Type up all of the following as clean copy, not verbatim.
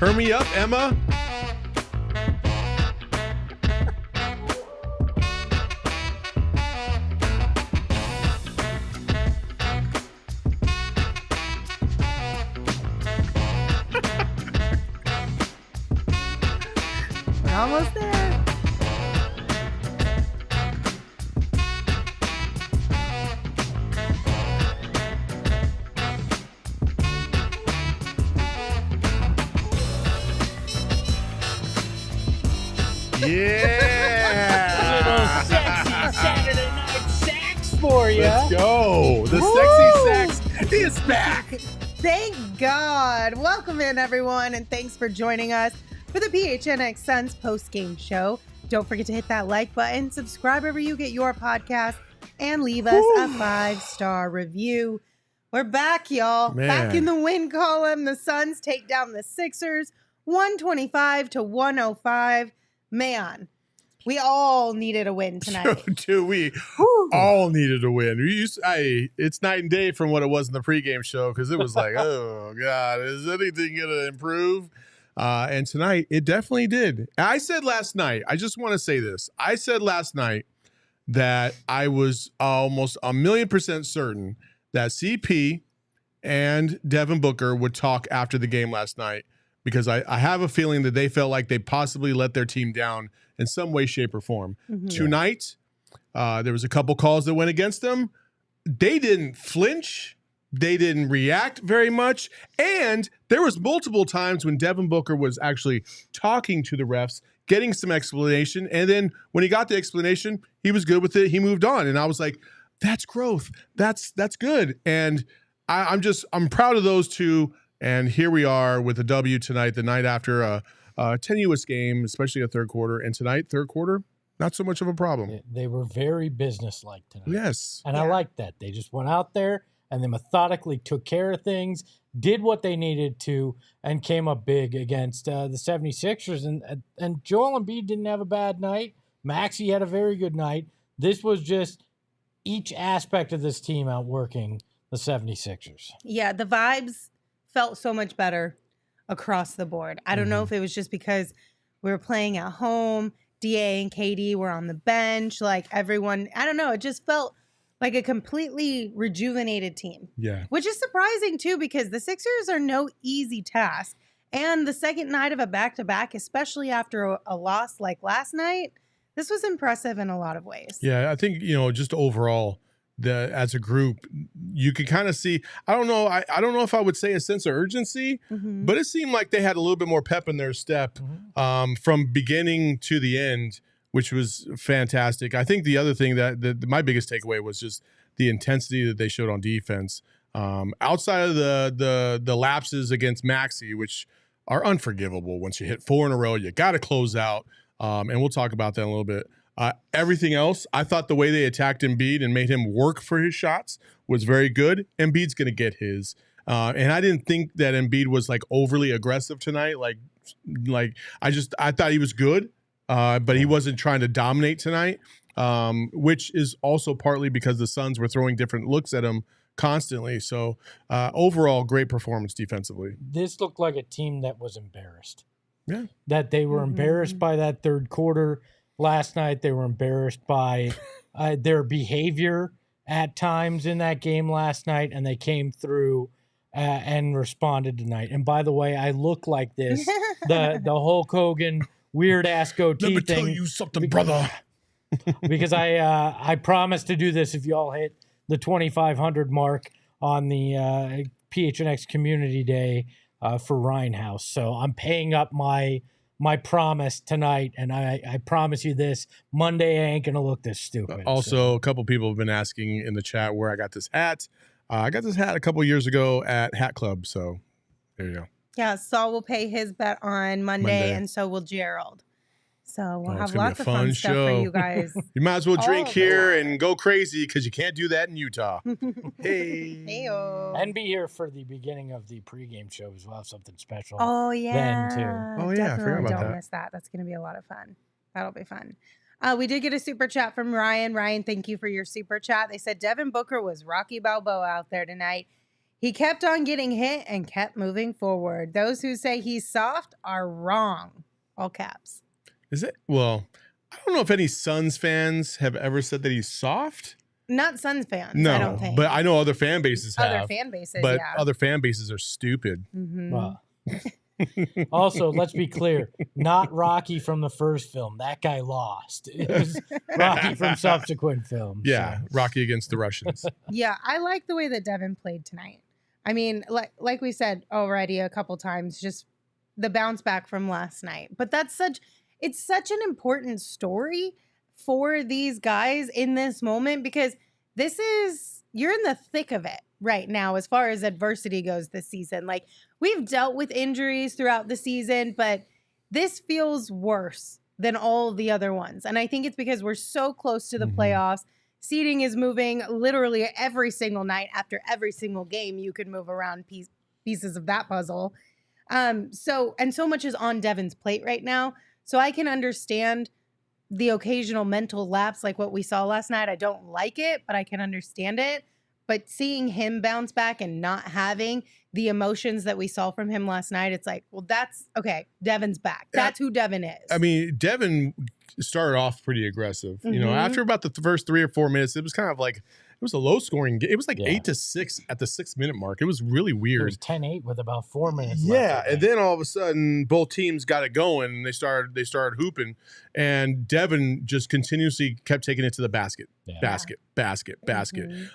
Turn me up, Emma. We're almost there. Yeah. Little sexy Saturday night sax for you. Let's go. The Woo! sexy sax is back. Thank God. Welcome in, everyone, and thanks for joining us for the PHNX Suns postgame show. Don't forget to hit that like button, subscribe wherever you get your podcast, and leave us a 5-star review. We're back, y'all. Man. Back in the win column. The Suns take down the Sixers 125-105. Man, we all needed a win tonight. Dude, we Whew. all needed a win. It's night and day from what it was in the pregame show because it was like, oh, God, is anything going to improve? And tonight, it definitely did. I said last night, I just want to say this. I said last night that I was almost 1,000,000% certain that CP and Devin Booker would talk after the game last night because I have a feeling that they felt like they possibly let their team down in some way, shape, or form. Mhm. Tonight, there was a couple calls that went against them. They didn't flinch. They didn't react very much. And there was multiple times when Devin Booker was actually talking to the refs, getting some explanation. And then when he got the explanation, he was good with it. He moved on. And I was like, that's growth. That's good. And I'm proud of those two. And here we are with a W tonight, the night after a tenuous game, especially a third quarter. And tonight, third quarter, not so much of a problem. They were very businesslike tonight. Yes. And I like that. They just went out there and they methodically took care of things, did what they needed to, and came up big against the 76ers. And Joel Embiid didn't have a bad night. Maxey had a very good night. This was just each aspect of this team outworking the 76ers. Yeah, the vibes felt so much better across the board. I don't know if it was just because we were playing at home, DA and KD were on the bench, like everyone, I don't know, it just felt like a completely rejuvenated team. Yeah. Which is surprising too, because the Sixers are no easy task. And the second night of a back-to-back, especially after a loss like last night, this was impressive in a lot of ways. Yeah, I think, just overall, as a group, you could kind of see, I don't know if I would say a sense of urgency, but it seemed like they had a little bit more pep in their step from beginning to the end, which was fantastic. I think the other thing that my biggest takeaway was just the intensity that they showed on defense. Outside of the lapses against Maxey, which are unforgivable. Once you hit 4 in a row, you got to close out. And we'll talk about that in a little bit. Everything else, I thought the way they attacked Embiid and made him work for his shots was very good. Embiid's going to get his. And I didn't think that Embiid was like overly aggressive tonight. I thought he was good, but he wasn't trying to dominate tonight, which is also partly because the Suns were throwing different looks at him constantly. So overall, great performance defensively. This looked like a team that was embarrassed. Yeah. That they were embarrassed by that third quarter last night. They were embarrassed by their behavior at times in that game last night, and they came through and responded tonight. And by the way, I look like this, the Hulk Hogan weird-ass goatee thing. Let me tell you something, brother. Because I promised to do this if y'all hit the 2,500 mark on the PHNX Community Day for Ryan House. So I'm paying up my promise tonight, and I promise you this, Monday I ain't going to look this stupid. Also, a couple people have been asking in the chat where I got this hat. I got this hat a couple years ago at Hat Club, so there you go. Yeah, Saul will pay his bet on Monday. And so will Gerald. So we'll have lots of fun stuff for you guys. You might as well drink here and go crazy because you can't do that in Utah. Hey. Hey-o. And be here for the beginning of the pregame show as well, something special. Oh, yeah. Then, too. Oh, yeah, I forgot about Don't that. miss that. That's going to be a lot of fun. That'll be fun. We did get a super chat from Ryan. Ryan, thank you for your super chat. They said Devin Booker was Rocky Balboa out there tonight. He kept on getting hit and kept moving forward. Those who say he's soft are wrong. All caps. Is it? Well, I don't know if any Suns fans have ever said that he's soft. Not Suns fans, No, I don't think. but I know other fan bases have. Other fan bases, but yeah. other fan bases are stupid. Mm-hmm. Well, also, let's be clear, not Rocky from the first film. That guy lost. It was Rocky from subsequent films. Yeah, so. Rocky against the Russians. Yeah, I like the way that Devin played tonight. I mean, like we said already a couple times, just the bounce back from last night. But it's such an important story for these guys in this moment, because you're in the thick of it right now as far as adversity goes this season. Like, we've dealt with injuries throughout the season, but this feels worse than all the other ones. And I think it's because we're so close to the playoffs. Seeding is moving literally every single night. After every single game, you could move around pieces of that puzzle. So much is on Devin's plate right now. So I can understand the occasional mental lapse like what we saw last night. I don't like it, but I can understand it. But seeing him bounce back and not having the emotions that we saw from him last night, it's like, well, that's okay. Devin's back. That's who Devin is. I mean, Devin started off pretty aggressive. You know, after about the first 3 or 4 minutes, it was kind of like, it was a low scoring game. It was like 8-6 at the 6 minute mark. It was really weird. It was 10-8 with about 4 minutes left. Yeah, and then all of a sudden, both teams got it going, and they started hooping, and Devin just continuously kept taking it to the basket, basket.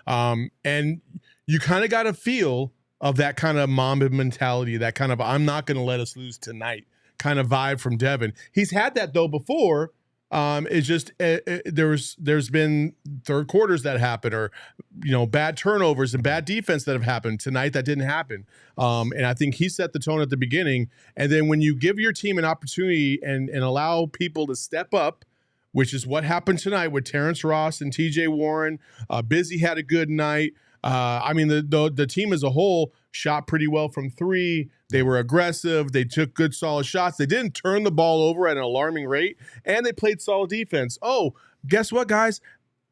And you kind of got a feel of that kind of Mamba mentality, that kind of I'm not going to let us lose tonight kind of vibe from Devin. He's had that though before. It's just there's been third quarters that happen, or bad turnovers and bad defense that have happened tonight that didn't happen. And I think he set the tone at the beginning. And then when you give your team an opportunity and allow people to step up, which is what happened tonight with Terrence Ross and TJ Warren, Busy had a good night. I mean, the team as a whole shot pretty well from three. They were aggressive. They took good, solid shots. They didn't turn the ball over at an alarming rate, and they played solid defense. Oh, guess what, guys?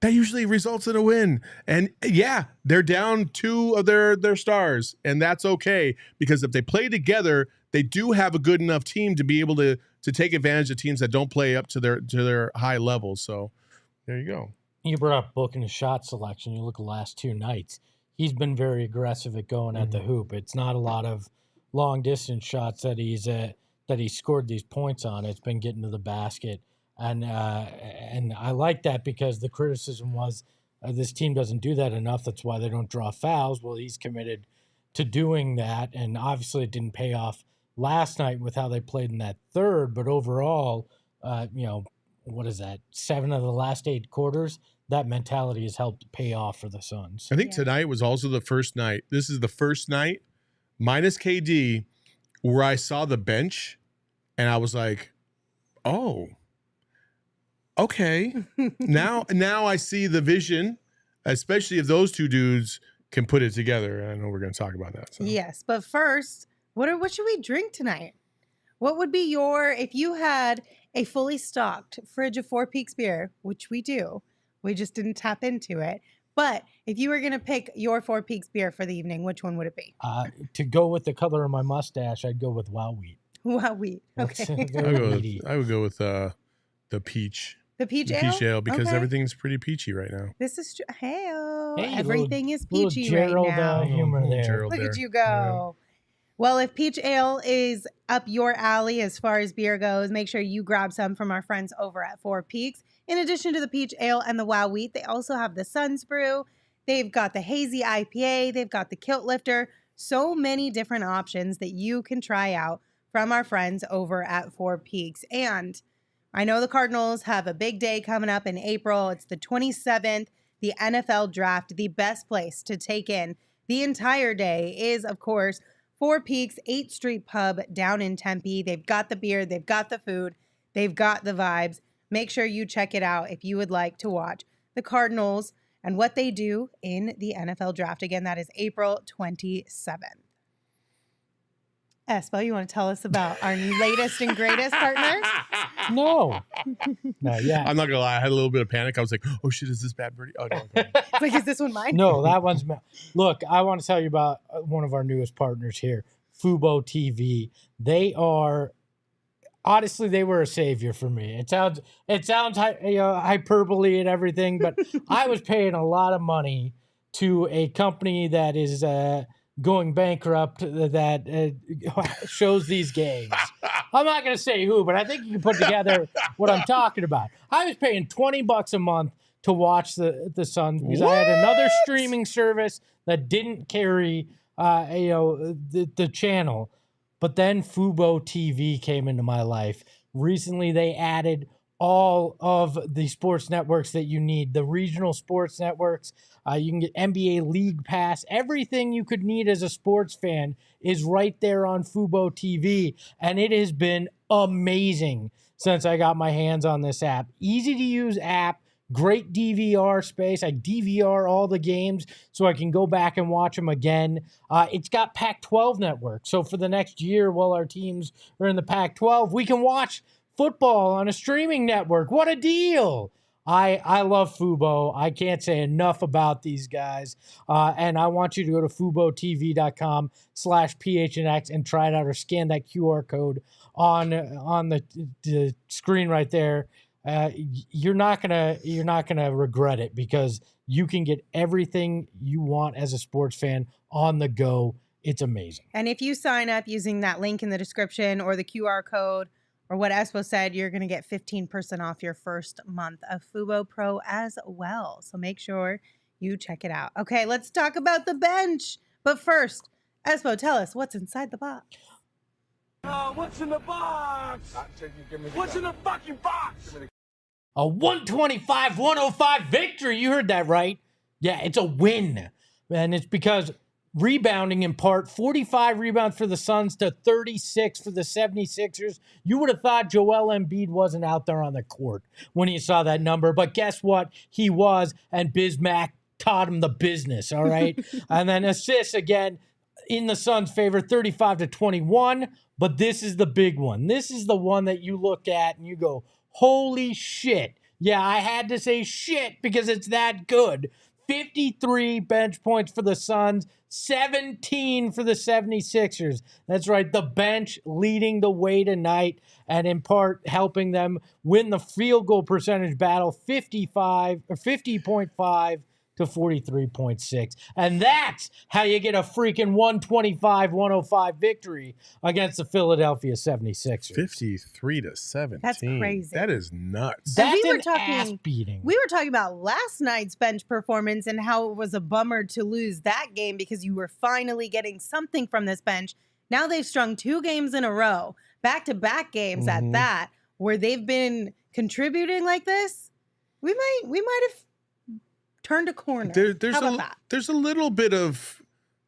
That usually results in a win. And yeah, they're down 2 of their stars, and that's okay, because if they play together, they do have a good enough team to be able to take advantage of teams that don't play up to their high levels. So there you go. You brought up Book and his shot selection. You look at the last 2 nights. He's been very aggressive at going at the hoop. It's not a lot of long distance shots that he's scored these points on. It's been getting to the basket, and I like that, because the criticism was this team doesn't do that enough. That's why they don't draw fouls. Well, he's committed to doing that, and obviously it didn't pay off last night with how they played in that third. But overall, what is that? 7 of the last 8 quarters. That mentality has helped pay off for the Suns. I think tonight was also the first night. This is the first night, minus KD, where I saw the bench and I was like, oh, okay. now I see the vision, especially if those 2 dudes can put it together. I know we're going to talk about that. So. Yes, but first, what should we drink tonight? What would be if you had a fully stocked fridge of Four Peaks beer, which we do, we just didn't tap into it. But if you were going to pick your Four Peaks beer for the evening, which one would it be? To go with the color of my mustache, I'd go with Wow Wheat. Wow Wheat. Okay. I would go with the peach. The peach ale? Peach ale, because everything's pretty peachy right now. This is true. Hey, everything is peachy right Gerald, now. Humor there. Gerald Look there. at you go. Well, if peach ale is up your alley as far as beer goes, make sure you grab some from our friends over at Four Peaks. In addition to the peach ale and the Wow Wheat, they also have the Suns Brew. They've got the Hazy IPA. They've got the Kilt Lifter. So many different options that you can try out from our friends over at Four Peaks. And I know the Cardinals have a big day coming up in April. It's the 27th, the NFL Draft. The best place to take in the entire day is, of course, Four Peaks 8th Street Pub down in Tempe. They've got the beer, they've got the food, they've got the vibes. Make sure you check it out if you would like to watch the Cardinals and what they do in the NFL Draft. Again, that is April 27th. Espo, you want to tell us about our latest and greatest partners? No. No, yeah. I'm not gonna lie. I had a little bit of panic. I was like, "Oh shit, is this bad birdie?" Oh no. It's like, is this one mine? No, that one's. Look, I want to tell you about one of our newest partners here, Fubo TV. They are. Honestly, they were a savior for me. It sounds hyperbole and everything, but I was paying a lot of money to a company that is going bankrupt that shows these games. I'm not going to say who, but I think you can put together what I'm talking about. I was paying $20 a month to watch the Suns because I had another streaming service that didn't carry the channel. But then Fubo TV came into my life. Recently, they added all of the sports networks that you need, the regional sports networks. You can get NBA League Pass. Everything you could need as a sports fan is right there on Fubo TV. And it has been amazing since I got my hands on this app. Easy to use app. Great DVR space. I DVR all the games so I can go back and watch them again. It's got Pac-12 network. So for the next year while our teams are in the Pac-12, we can watch football on a streaming network. What a deal. I love Fubo. I can't say enough about these guys. And I want you to go to FuboTV.com/PHNX and try it out or scan that QR code on the screen right there. You're not gonna regret it because you can get everything you want as a sports fan on the go. It's amazing. And if you sign up using that link in the description or the QR code or what Espo said, you're going to get 15% off your first month of Fubo Pro as well. So make sure you check it out. Okay, let's talk about the bench. But first, Espo, tell us what's inside the box. What's in the box? What's in the fucking box? A 125-105 victory. You heard that right. Yeah, it's a win. And it's because rebounding in part, 45 rebounds for the Suns to 36 for the 76ers. You would have thought Joel Embiid wasn't out there on the court when you saw that number. But guess what? He was, and Bismack taught him the business, all right? And then assists again in the Suns' favor, 35-21. But this is the big one. This is the one that you look at and you go, holy shit. Yeah, I had to say shit because it's that good. 53 bench points for the Suns, 17 for the 76ers. That's right, the bench leading the way tonight and in part helping them win the field goal percentage battle, 50.5 to 43.6. And that's how you get a freaking 125-105 victory against the Philadelphia 76ers. 53-17. That's crazy. That is nuts. That's an ass beating. We were talking about last night's bench performance and how it was a bummer to lose that game because you were finally getting something from this bench. Now they've strung 2 games in a row, back-to-back games at that, where they've been contributing like this. We might have turned a corner. There's a little bit of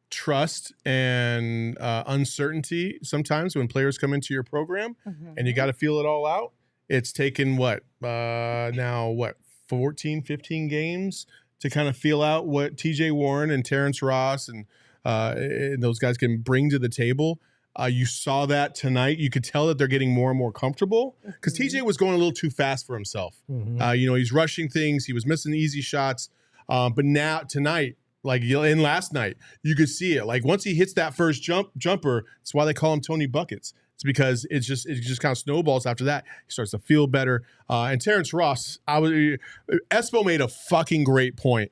trust and uncertainty sometimes when players come into your program and you got to feel it all out. It's taken 14, 15 games to kind of feel out what TJ Warren and Terrence Ross and those guys can bring to the table. You saw that tonight. You could tell that they're getting more and more comfortable because TJ was going a little too fast for himself. He's rushing things. He was missing easy shots. But now tonight, and last night, you could see it. Like once he hits that first jumper, that's why they call him Tony Buckets. It's because it just kind of snowballs after that. He starts to feel better. And Terrence Ross, Espo made a fucking great point.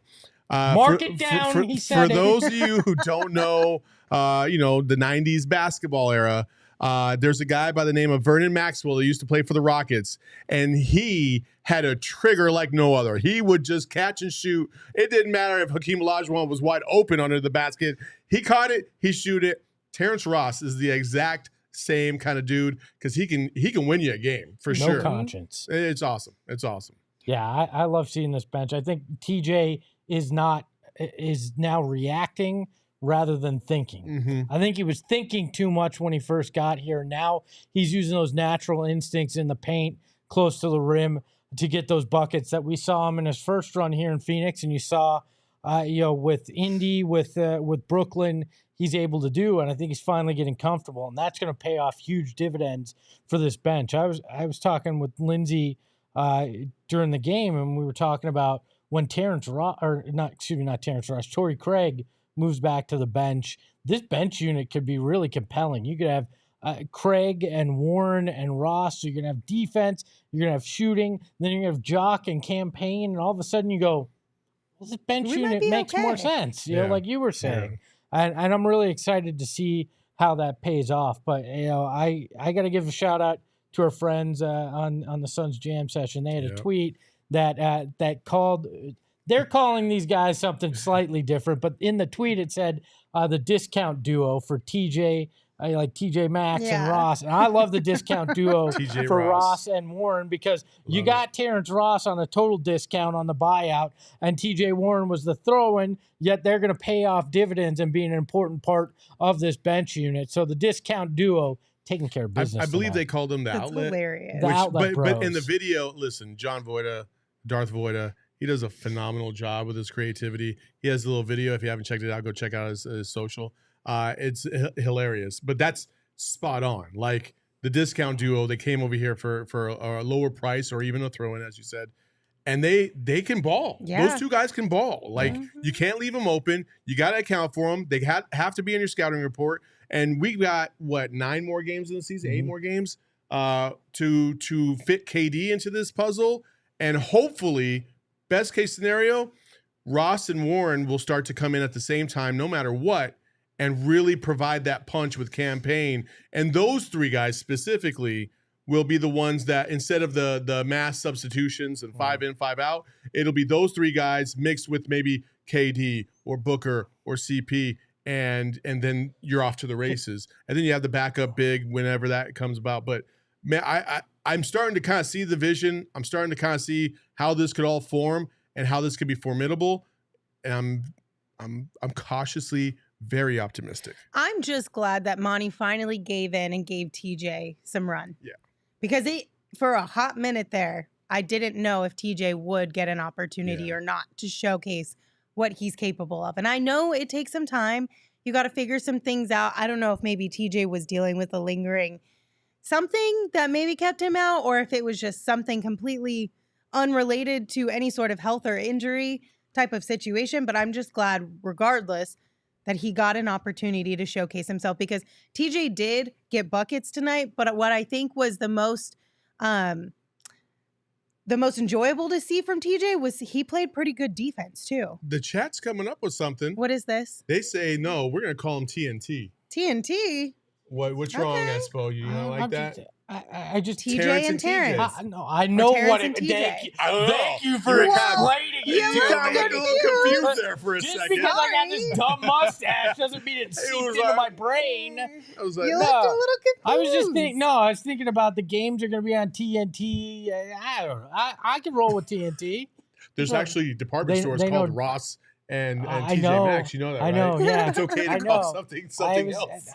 Mark it down. He said for those of you who don't know, the 90s basketball era, there's a guy by the name of Vernon Maxwell that used to play for the Rockets, and he had a trigger like no other. He would just catch and shoot. It didn't matter if Hakeem Olajuwon was wide open under the basket. He caught it, he shoot it. Terrence Ross is the exact same kind of dude because he can win you a game for sure. No conscience. It's awesome. It's awesome. Yeah, I love seeing this bench. I think TJ is now reacting rather than thinking. I think he was thinking too much when he first got here. Now he's using those natural instincts in the paint close to the rim to get those buckets that we saw him in his first run here in Phoenix. And you saw, with Indy, with Brooklyn, he's able to do, and I think he's finally getting comfortable, and that's going to pay off huge dividends for this bench. I was talking with Lindsay during the game, and we were talking about when not Terrence Ross, Torrey Craig moves back to the bench. This bench unit could be really compelling. You could have Craig and Warren and Ross. So you're gonna have defense. You're gonna have shooting. Then you're gonna have Jock and Campaign, and all of a sudden you go, well, this bench unit makes more sense. You know, like you were saying. And I'm really excited to see how that pays off. But I got to give a shout out to our friends on the Suns Jam session. They had a tweet that called. They're calling these guys something slightly different, but in the tweet it said the discount duo for TJ. I like TJ Maxx and Ross. And I love the discount duo for Ross and Warren because you got Terrence Ross on a total discount on the buyout, and TJ Warren was the throw-in, yet they're going to pay off dividends and be an important part of this bench unit. So the discount duo taking care of business. I believe they called them the outlet. Hilarious. The outlet bros. But in the video, listen, John Voida, Darth Voida, he does a phenomenal job with his creativity. He has a little video. If you haven't checked it out, go check out his social. It's hilarious, but that's spot on. Like the discount duo, they came over here for a lower price or even a throw-in, as you said, and they can ball. Yeah. Those two guys can ball. Like you can't leave them open. You got to account for them. They have to be in your scouting report. And we got 9 more games in the season, 8 more games to fit KD into this puzzle, and hopefully, best case scenario, Ross and Warren will start to come in at the same time, no matter what, and really provide that punch with Campaign. And those 3 guys specifically will be the ones that, instead of the mass substitutions and 5 in, 5 out, it'll be those 3 guys mixed with maybe KD or Booker or CP, and then you're off to the races. And then you have the backup big whenever that comes about. But man, I'm starting to kind of see the vision. I'm starting to kind of see how this could all form and how this could be formidable. And I'm cautiously very optimistic. I'm just glad that Monty finally gave in and gave TJ some run. Yeah. Because for a hot minute there, I didn't know if TJ would get an opportunity or not to showcase what he's capable of. And I know it takes some time. You got to figure some things out. I don't know if maybe TJ was dealing with a lingering something that maybe kept him out, or if it was just something completely unrelated to any sort of health or injury type of situation. But I'm just glad, regardless, that he got an opportunity to showcase himself, because TJ did get buckets tonight. But what I think was the most enjoyable to see from TJ was he played pretty good defense too. The chat's coming up with something. What is this? They say, no, we're going to call him TNT. TNT? What's wrong, Espo? You don't like that? I just TJ Terrence and Terrence. I know what Terrence it. and TJ. Thank you for explaining You it to got me. a little confused there for a Just second. because I got this dumb mustache doesn't mean it seeped into my brain. I was like, You looked a little confused. I was just thinking. No, I was thinking about the games are going to be on TNT. I don't know. I can roll with TNT. there's actually department stores they called know- Ross and I TJ know. Maxx. You know that, I right? know. Yeah, It's okay to I call know. something else.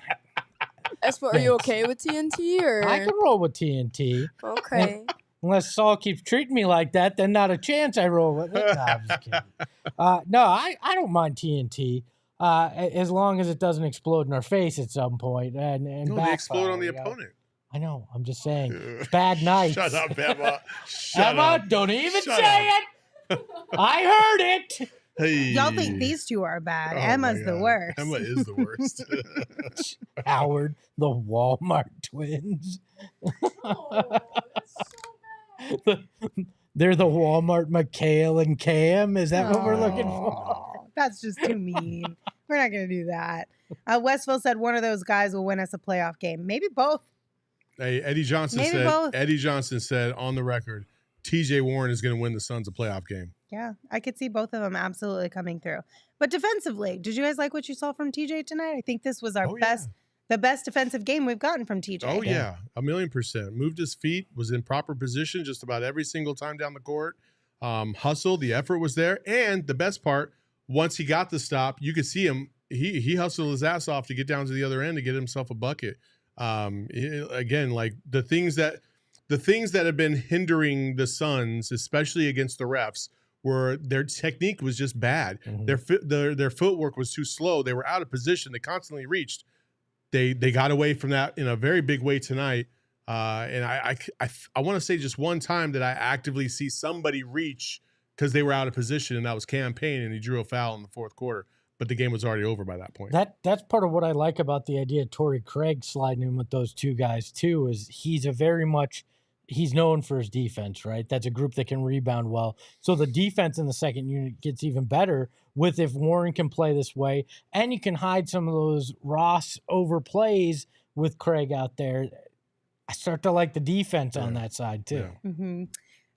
Espo, are you okay with TNT or? I can roll with TNT. Okay. Unless Saul keeps treating me like that, then not a chance I roll with it. No, I'm just kidding. No, I don't mind TNT as long as it doesn't explode in our face at some point and No, they backfire, explode on the you know? opponent. I know. I'm just saying. Bad nights. Shut up, Emma. Shut Emma, up. don't even Shut say it. I heard it. Hey. Y'all think these two are bad. Oh Emma's my the God. worst. Emma is the worst. Howard, the Walmart twins. They're the Walmart Mikhail and Cam. Is that what we're looking for? Aw, That's just too mean. We're not going to do that. Westville said one of those guys will win us a playoff game. Maybe both. Hey, Eddie Johnson Maybe both. said on the record, TJ Warren is going to win the Suns a playoff game. Yeah, I could see both of them absolutely coming through. But defensively, did you guys like what you saw from TJ tonight? I think this was our the best defensive game we've gotten from TJ. Oh, yeah. 1,000,000%. Moved his feet, was in proper position just about every single time down the court. Hustled, the effort was there. And the best part, once he got the stop, you could see him. He hustled his ass off to get down to the other end to get himself a bucket. Again, like the things that have been hindering the Suns, especially against the refs, where their technique was just bad. Their footwork was too slow. They were out of position. They constantly reached. They got away from that in a very big way tonight. And I want to say just one time that I actively see somebody reach because they were out of position, and that was Cam Payne, and he drew a foul in the fourth quarter. But the game was already over by that point. That's part of what I like about the idea of Torrey Craig sliding in with those two guys too, is he's known for his defense, right? That's a group that can rebound well. So the defense in the second unit gets even better with if Warren can play this way, and you can hide some of those Ross overplays with Craig out there. I start to like the defense on that side too. Yeah. Mm-hmm.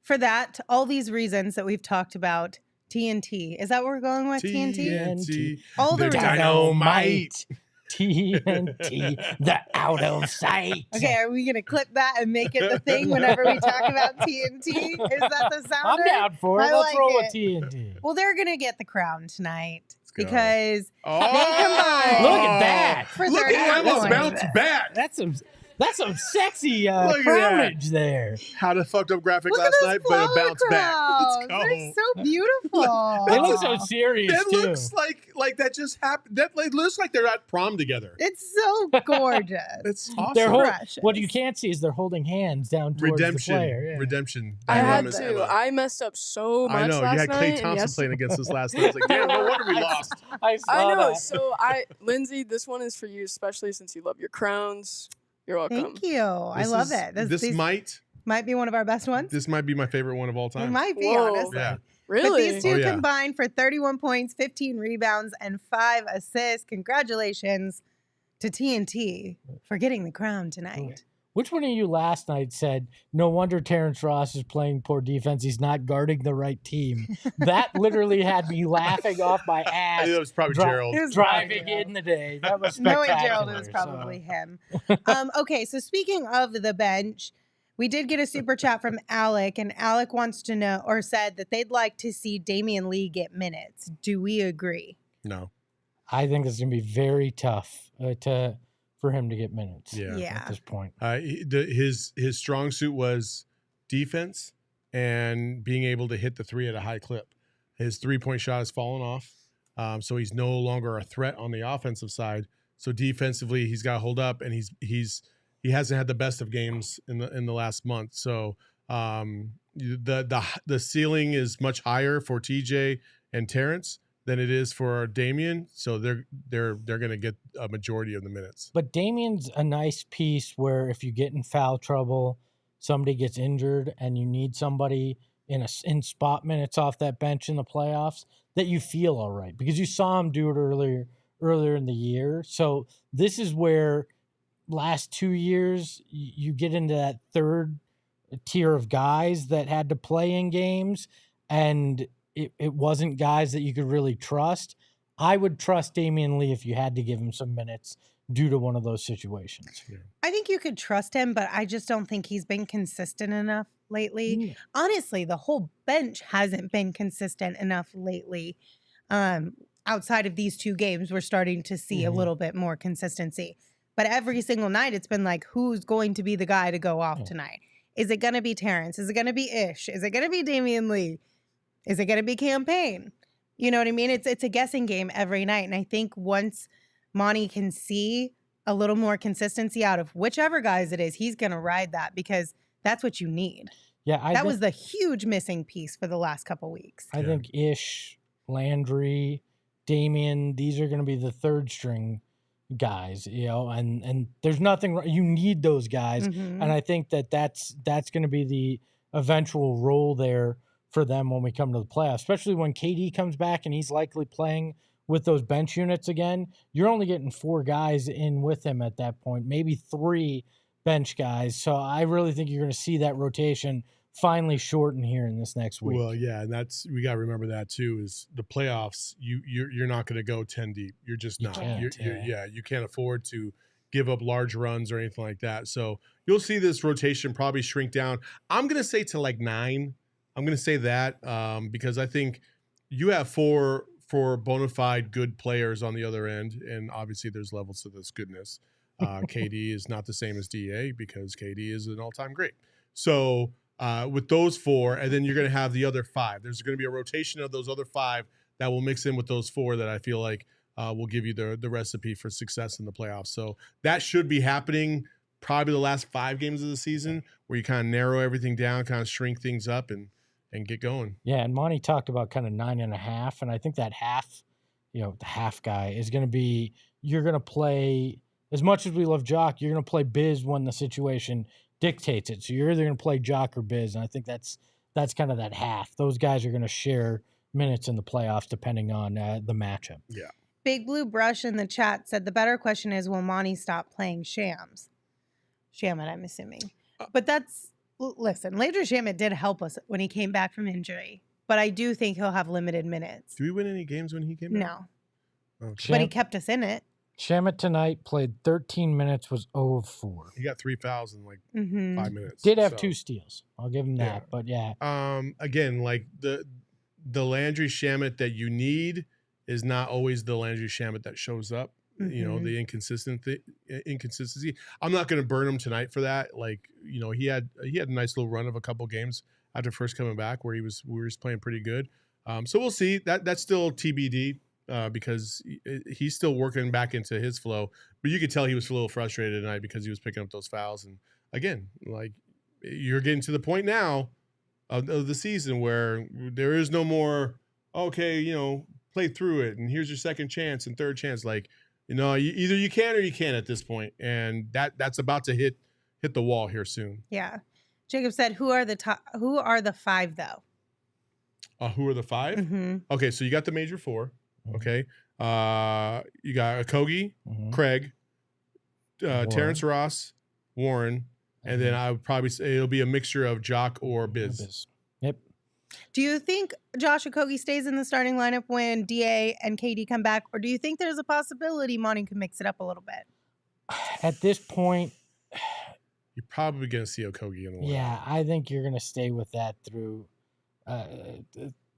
For that, all these reasons that we've talked about, TNT. Is that what we're going with? TNT? All the dynamite. TNT, the out of sight. Okay, are we going to clip that and make it the thing whenever we talk about TNT? Is that the sounder? I'm down for it. Let's roll with TNT. Well, they're going to get the crown tonight go. because Oh! they combined. Look at that. For Look 31 at Alice points. bounce back. That's some sexy Look at crownage there. Had a fucked up graphic Look last at night, those but a flower bounce back. crowns. Let's go. They're so beautiful. They look so serious That too. looks like that just happened. That looks like they're at prom together. It's so gorgeous. It's awesome. They're precious. what you can't see is they're holding hands down towards redemption. the player. Yeah. Redemption. I had Dynamic to. Emma. I messed up so much I know. You last had night. Klay and Thompson yes- playing against us last night. I was like, damn, no wonder we lost. I saw I know. that. So Lindsay, this one is for you, especially since you love your crowns. You're welcome. Thank you. I love it. This might be one of our best ones. This might be my favorite one of all It time. might be, Whoa. honestly. Yeah. But Really? these two Oh, yeah. combined for 31 points, 15 rebounds, and 5 assists. Congratulations to TNT for getting the crown tonight. Which one of you last night said, no wonder Terrence Ross is playing poor defense. He's not guarding the right team. That literally had me laughing off my ass. It was probably Dri- Gerald. It was driving probably in the day. That was Knowing spectacular. Gerald, it was probably him. Okay, so speaking of the bench, we did get a super chat from Alec, and Alec wants to know, or said that they'd like to see Damian Lee get minutes. Do we agree? No. I think it's going to be very tough for him to get minutes Yeah. at this point. His strong suit was defense and being able to hit the three at a high clip. His 3-point shot has fallen off, so he's no longer a threat on the offensive side. So defensively, he's got to hold up, and he hasn't had the best of games in the last month. So the ceiling is much higher for TJ and Terrence than it is for Damian. So they're going to get a majority of the minutes. But Damian's a nice piece where if you get in foul trouble, somebody gets injured, and you need somebody in spot minutes off that bench in the playoffs, that you feel all right because you saw him do it earlier in the year. So this is where last 2 years you get into that third tier of guys that had to play in games, and it wasn't guys that you could really trust. I would trust Damian Lee if you had to give him some minutes due to one of those situations. Yeah. I think you could trust him, but I just don't think he's been consistent enough lately. Mm. Honestly, the whole bench hasn't been consistent enough lately. Outside of these 2 games, we're starting to see a little bit more consistency. But every single night, it's been like, who's going to be the guy to go off tonight? Is it going to be Terrence? Is it going to be Ish? Is it going to be Damian Lee? Is it going to be Cam Payne? You know what I mean? It's a guessing game every night. And I think once Monty can see a little more consistency out of whichever guys it is, he's going to ride that because that's what you need. Yeah, That was the huge missing piece for the last couple weeks. I think Ish, Landry, Damian, these are going to be the third string guys, and there's nothing wrong. You need those guys. Mhm. And I think that's going to be the eventual role there for them when we come to the playoffs, especially when KD comes back and he's likely playing with those bench units again. You're only getting 4 guys in with him at that point, maybe 3 bench guys. So I really think you're going to see that rotation finally shorten here in this next week. Well, yeah, and we got to remember that too. Is the playoffs? You're not going to go 10 deep. You're just not. You can't afford to give up large runs or anything like that. So you'll see this rotation probably shrink down. I'm going to say to like 9. I'm going to say that because I think you have four bona fide good players on the other end, and obviously there's levels to this goodness. KD is not the same as DA because KD is an all-time great. So with those 4, and then you're going to have the other 5. There's going to be a rotation of those other 5 that will mix in with those 4 that I feel like will give you the recipe for success in the playoffs. So that should be happening probably the last 5 games of the season, where you kind of narrow everything down, kind of shrink things up, and get going. Yeah, and Monty talked about kind of 9.5, and I think that half, the half guy is going to be, you're going to play, as much as we love Jock, you're going to play Biz when the situation dictates it. So you're either going to play Jock or Biz, and I think that's kind of that half. Those guys are going to share minutes in the playoffs depending on the matchup. Yeah. Big Blue Brush in the chat said the better question is, will Monty stop playing Shams? Shamet, I'm assuming. But listen, Landry Shamet did help us when he came back from injury. But I do think he'll have limited minutes. Did we win any games when he came back? No. Okay. But he kept us in it. Shamet tonight played 13 minutes, was 0 of 4. He got 3 fouls in 5 minutes. Did have 2 steals. I'll give him that. Yeah. But yeah. Again, like the Landry Shamet that you need is not always the Landry Shamet that shows up. The inconsistency. I'm not going to burn him tonight for that. Like, he had a nice little run of a couple games after first coming back where we was playing pretty good. So we'll see. That's still TBD because he's still working back into his flow. But you could tell he was a little frustrated tonight because he was picking up those fouls. And again, like, you're getting to the point now of the season where there is no more, okay, play through it and here's your second chance and third chance. Like, either you can or you can't at this point, and that's about to hit the wall here soon. Yeah. Jacob said, "Who are the 5 though?" Who are the 5? Mm-hmm. Okay, so you got the major 4. Okay, you got Okogie, Craig, Terrence Ross, Warren, and then I would probably say it'll be a mixture of Jock or Biz. Yep. Do you think Josh Okogie stays in the starting lineup when DA and KD come back, or do you think there's a possibility Monty could mix it up a little bit? At this point, you're probably going to see Okogie in the lineup. Yeah, I think you're going to stay with that through,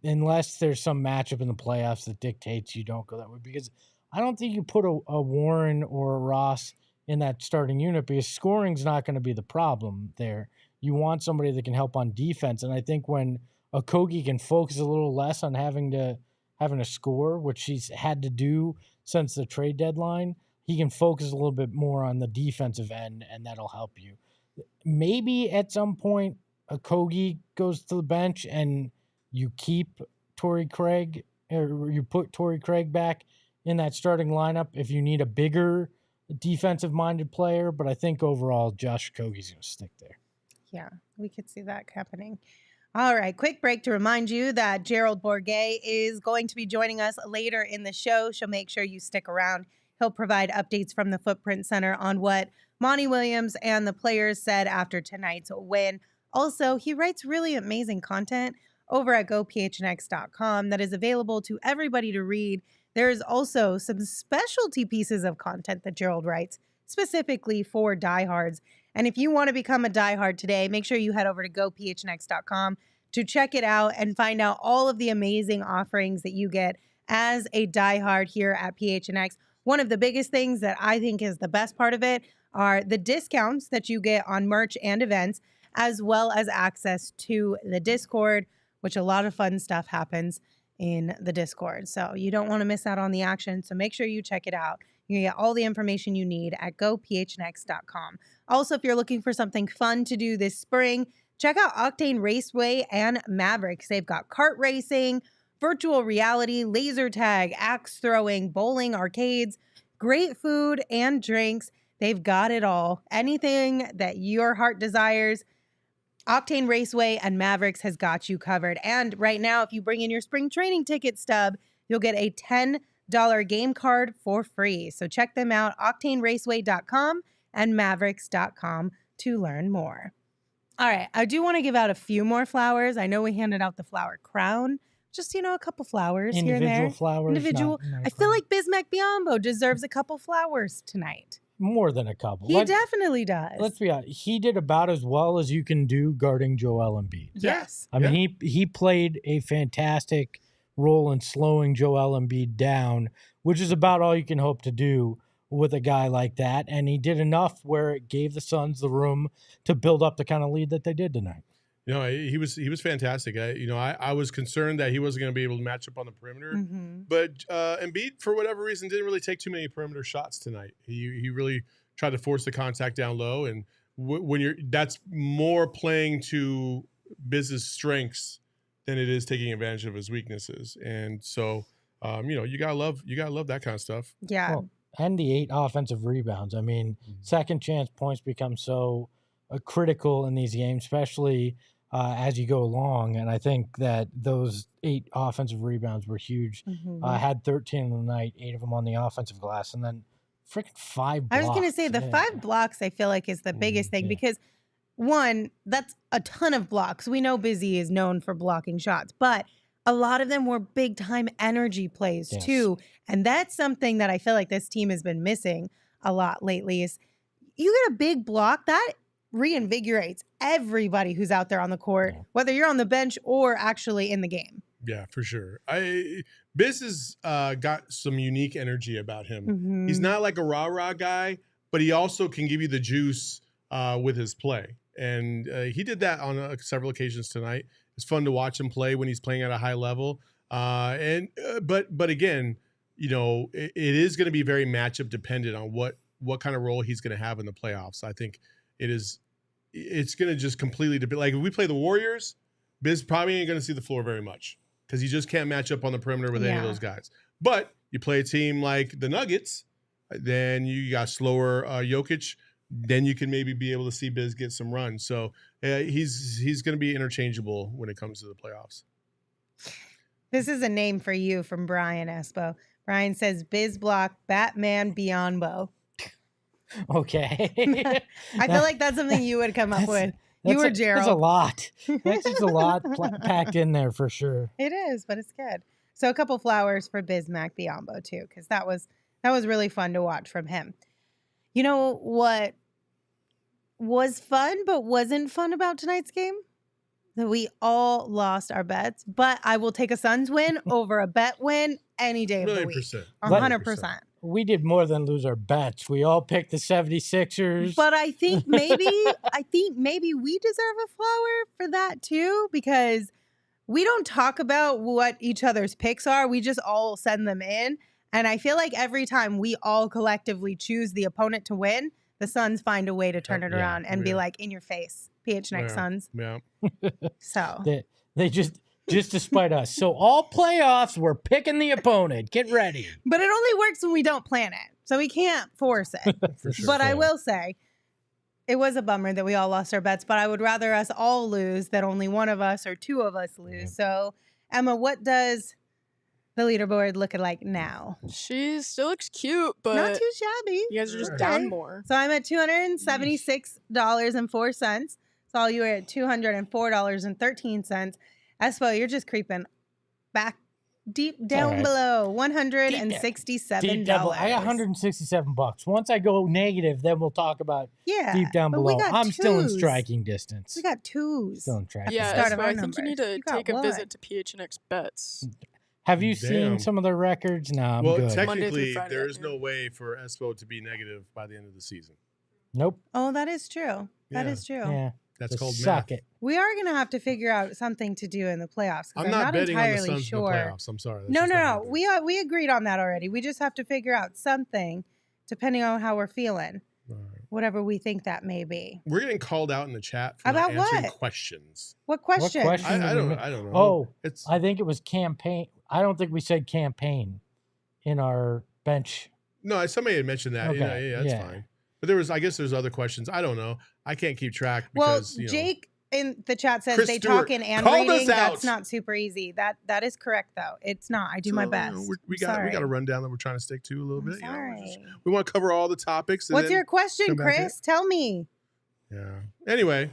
unless there's some matchup in the playoffs that dictates you don't go that way. Because I don't think you put a Warren or a Ross in that starting unit because scoring's not going to be the problem there. You want somebody that can help on defense, and I think when Okogie can focus a little less on having to score, which he's had to do since the trade deadline, he can focus a little bit more on the defensive end, and that'll help you. Maybe at some point Okogie goes to the bench and you keep Torrey Craig, or you put Torrey Craig back in that starting lineup if you need a bigger defensive-minded player. But I think overall Josh Okogie's going to stick there. Yeah, we could see that happening. All right, quick break to remind you that Gerald Bourguet is going to be joining us later in the show, so make sure you stick around. He'll provide updates from the Footprint Center on what Monty Williams and the players said after tonight's win. Also, he writes really amazing content over at gophnx.com that is available to everybody to read. There is also some specialty pieces of content that Gerald writes specifically for Diehards. And if you want to become a Diehard today, make sure you head over to gophnx.com to check it out and find out all of the amazing offerings that you get as a Diehard here at PHNX. One of the biggest things that I think is the best part of it are the discounts that you get on merch and events, as well as access to the Discord, which a lot of fun stuff happens in the Discord. So you don't want to miss out on the action. So make sure you check it out. You get all the information you need at gophnx.com. Also, if you're looking for something fun to do this spring, check out Octane Raceway and Mavericks. They've got kart racing, virtual reality, laser tag, axe throwing, bowling, arcades, great food and drinks. They've got it all. Anything that your heart desires, Octane Raceway and Mavericks has got you covered. And right now, if you bring in your spring training ticket stub, you'll get a $10 game card for free. So check them out, octaneraceway.com and mavericks.com to learn more. All right, I do want to give out a few more flowers. I know we handed out the flower crown. Just, a couple flowers here and there. Individual flowers. Individual. I feel like Bismack Biyombo deserves a couple flowers tonight. More than a couple. He definitely does. Let's be honest. He did about as well as you can do guarding Joel Embiid. Yes. I mean, he played a fantastic role in slowing Joel Embiid down, which is about all you can hope to do with a guy like that. And he did enough where it gave the Suns the room to build up the kind of lead that they did tonight. He was fantastic. I was concerned that he wasn't going to be able to match up on the perimeter, but Embiid, for whatever reason, didn't really take too many perimeter shots tonight. He really tried to force the contact down low, and that's more playing to Biz's strengths than it is taking advantage of his weaknesses. And so, you gotta love that kind of stuff. Yeah. Well, and the 8 offensive rebounds. I mean, second chance points become so critical in these games, especially as you go along. And I think that those 8 offensive rebounds were huge. Had 13 on the night, 8 of them on the offensive glass, and then freaking 5 blocks. I was going to say the 5 blocks I feel like is the biggest thing because, one, that's a ton of blocks. We know Busy is known for blocking shots, but a lot of them were big-time energy plays too. And that's something that I feel like this team has been missing a lot lately is you get a big block, that reinvigorates everybody who's out there on the court, whether you're on the bench or actually in the game. Yeah, for sure. Biz has got some unique energy about him. He's not like a rah-rah guy, but he also can give you the juice with his play. And he did that on several occasions tonight. It's fun to watch him play when he's playing at a high level. But again, it is going to be very matchup dependent on what kind of role he's going to have in the playoffs. I think it's going to just completely depend. Like if we play the Warriors, Biz probably ain't going to see the floor very much because he just can't match up on the perimeter with any of those guys. But you play a team like the Nuggets, then you got slower Jokic, then you can maybe be able to see Biz get some runs. So he's going to be interchangeable when it comes to the playoffs. This is a name for you from Brian Espo. Brian says Biz block Batman Biyombo. Okay. I feel like that's something you would come up with. You or Gerald. That's a lot. That's just a lot packed in there for sure. It is, but it's good. So a couple flowers for Bismack Biyombo too, because that was really fun to watch from him. You know what was fun but wasn't fun about tonight's game? That we all lost our bets, but I will take a Suns win over a bet win any day of the week. 100%. We did more than lose our bets. We all picked the 76ers. But I think maybe we deserve a flower for that too, because we don't talk about what each other's picks are. We just all send them in. And I feel like every time we all collectively choose the opponent to win, the Suns find a way to turn it around and be like, in your face, PHNX Suns. Yeah. So they just to spite us. So all playoffs, we're picking the opponent. Get ready. But it only works when we don't plan it. So we can't force it. For sure. But I will say, it was a bummer that we all lost our bets, but I would rather us all lose than only one of us or two of us lose. Yeah. So, Emma, what does the leaderboard look like now? She still looks cute, but not too shabby. You guys are just down more. So I'm at $276.04. So all you are at $204.13. Espo, you're just creeping back deep down below $167. Deep down, I got $167. Once I go negative, then we'll talk about deep down below. I'm still in striking distance. We got twos. Still in striking distance. Yeah, I think you need to take a visit to PHNX Bets. Have you seen some of their records? No, I'm good. Technically, there is no way for Espo to be negative by the end of the season. Nope. Oh, that is true. That is true. Yeah. That's called suck math. It. We are going to have to figure out something to do in the playoffs. I'm not betting on the Suns in the playoffs. I'm sorry. No. We agreed on that already. We just have to figure out something depending on how we're feeling. Right. Whatever we think that may be. We're getting called out in the chat for about not answering questions. What question? I don't know. Oh, I think it was campaign. I don't think we said campaign in our bench. No, somebody had mentioned that. Okay. Yeah, that's fine. But I guess there's other questions. I don't know. I can't keep track because, Jake in the chat says Chris they Stewart talk in and reading. That's not super easy. That is correct though. It's not. I do my best. We got a rundown that we're trying to stick to a little bit. Sorry. We want to cover all the topics. What's your question, Chris? Tell me. Yeah. Anyway.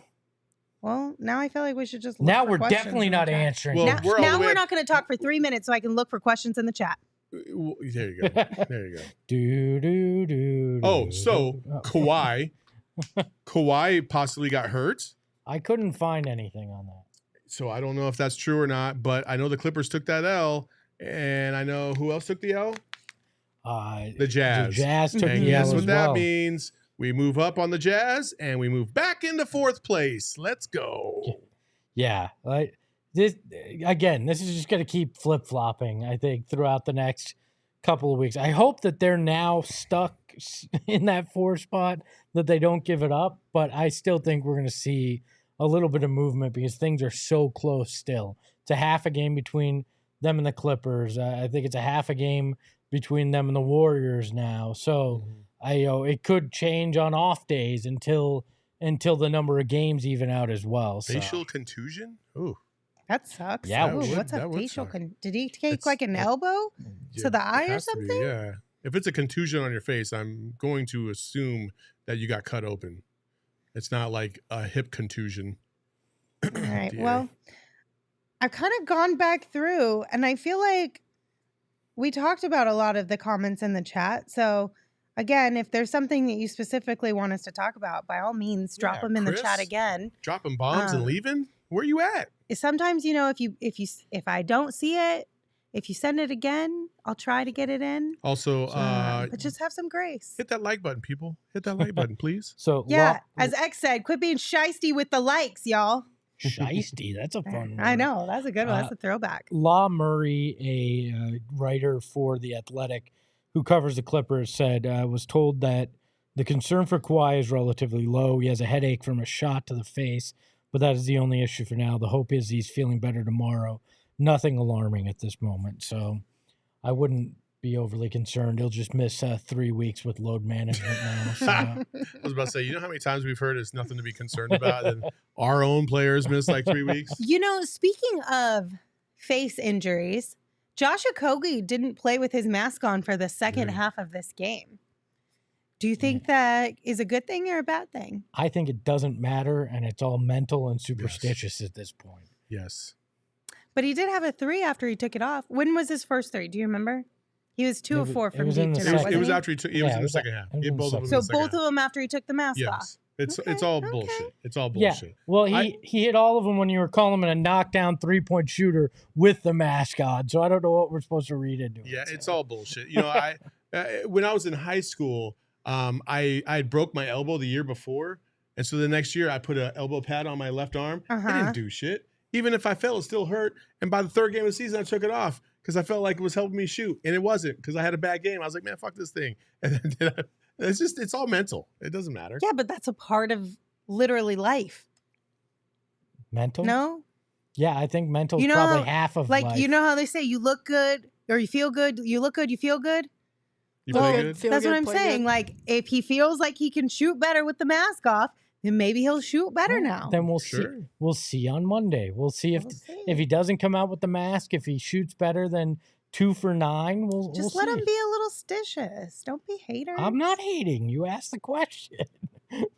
Well, now I feel like we should just look now for we're questions definitely not answering. Well, now we're not going to talk for 3 minutes so I can look for questions in the chat. There you go. There you go. Do. Oh, so Kawhi possibly got hurt. I couldn't find anything on that. So I don't know if that's true or not, but I know the Clippers took that L, and I know who else took the L? The Jazz. The Jazz took the L. Guess what that means? We move up on the Jazz, and we move back into fourth place. Let's go. Yeah, like this again. This is just going to keep flip flopping. I think throughout the next couple of weeks. I hope that they're now stuck in that 4 spot, that they don't give it up. But I still think we're going to see a little bit of movement because things are so close still. It's a half a game between them and the Clippers. I think it's a half a game between them and the Warriors now. So it could change on off days until the number of games even out as well. Facial contusion? Ooh. That sucks. Yeah, Ooh, that what's a would facial? suck. Did he take like an elbow to the eye or something? Yeah. If it's a contusion on your face, I'm going to assume that you got cut open. It's not like a hip contusion. All right. Well, I've kind of gone back through, and I feel like we talked about a lot of the comments in the chat. So, again, if there's something that you specifically want us to talk about, by all means, drop them in the chat again. Dropping bombs and leaving? Where you at? Sometimes, if I don't see it, if you send it again, I'll try to get it in. Also, but just have some grace. hit that like button, people. Hit that like button, please. So Yeah, as X said, quit being shisty with the likes, y'all. Shiesty, that's a fun I word. know. That's a good one. That's a throwback. Law Murray, a writer for The Athletic who covers the Clippers, said, was told that the concern for Kawhi is relatively low. He has a headache from a shot to the face, but that is the only issue for now. The hope is he's feeling better tomorrow. Nothing alarming at this moment. So I wouldn't be overly concerned. He'll just miss 3 weeks with load management now. So, I was about to say, you know how many times we've heard it's nothing to be concerned about, and our own players miss like 3 weeks? Speaking of face injuries, Josh Okogie didn't play with his mask on for the second half of this game. Do you think that is a good thing or a bad thing? I think it doesn't matter, and it's all mental and superstitious at this point. Yes. But he did have a 3 after he took it off. When was his first 3? Do you remember? He was 2 of 4 from deep tonight. It was after he took. It was in the second half. He had both of them. So both of them after he took the mask off. It's all bullshit. It's all bullshit. Yeah. Well, he hit all of them when you were calling him a knockdown 3-point shooter with the mask on. So I don't know what we're supposed to read into it. Yeah, it's all bullshit. I when I was in high school, I broke my elbow the year before, and so the next year I put an elbow pad on my left arm. It didn't do shit. Even if I fell, it still hurt. And by the third game of the season, I took it off because I felt like it was helping me shoot, and it wasn't because I had a bad game. I was like, man, fuck this thing. And then it's all mental. It doesn't matter. Yeah, but that's a part of literally life. Mental? No? Yeah, I think mental is probably half of life. You know how they say you look good or you feel good, you look good, you feel good? You play good? That's what I'm saying. Good. Like, if he feels like he can shoot better with the mask off, then maybe he'll shoot better now. Then we'll see. We'll see on Monday. We'll see if he doesn't come out with the mask, if he shoots better than 2 for 9. We'll let see. him be a little stitious. Don't be haters. I'm not hating. You asked the question.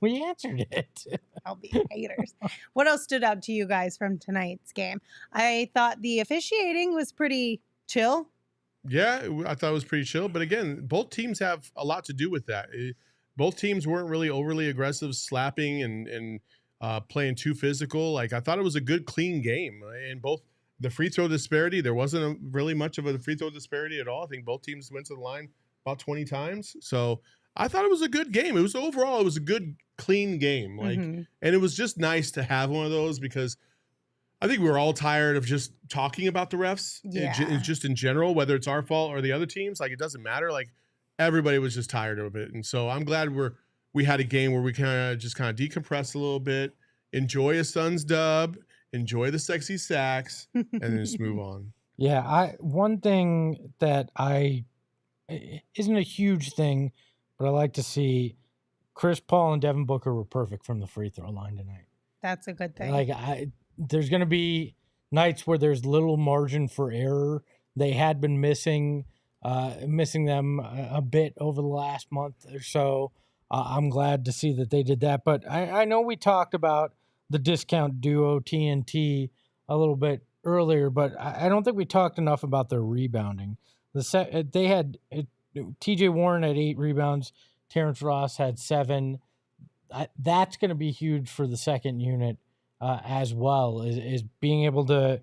We answered it. I'll be haters. What else stood out to you guys from tonight's game? I thought the officiating was pretty chill. Yeah, I thought it was pretty chill. But again, both teams have a lot to do with that. Both teams weren't really overly aggressive, slapping and playing too physical. Like, I thought it was a good, clean game. And both the free throw disparity, there wasn't really much of a free throw disparity at all. I think both teams went to the line about 20 times. So I thought it was a good game. It was a good, clean game. Like, and it was just nice to have one of those because I think we were all tired of just talking about the refs. Just in general, whether it's our fault or the other teams. Like, it doesn't matter. Like, everybody was just tired of it. And so I'm glad we had a game where we kind of decompress a little bit, enjoy a Suns dub, enjoy the sexy sacks, and then just move on. Yeah, one thing that isn't a huge thing, but I like to see, Chris Paul and Devin Booker were perfect from the free throw line tonight. That's a good thing. Like, there's going to be nights where there's little margin for error. They had been missing them a bit over the last month or so. I'm glad to see that they did that. But I know we talked about the discount duo TNT a little bit earlier, but I don't think we talked enough about their rebounding. They had TJ Warren had 8 rebounds. Terrence Ross had 7. That's going to be huge for the second unit as well, is being able to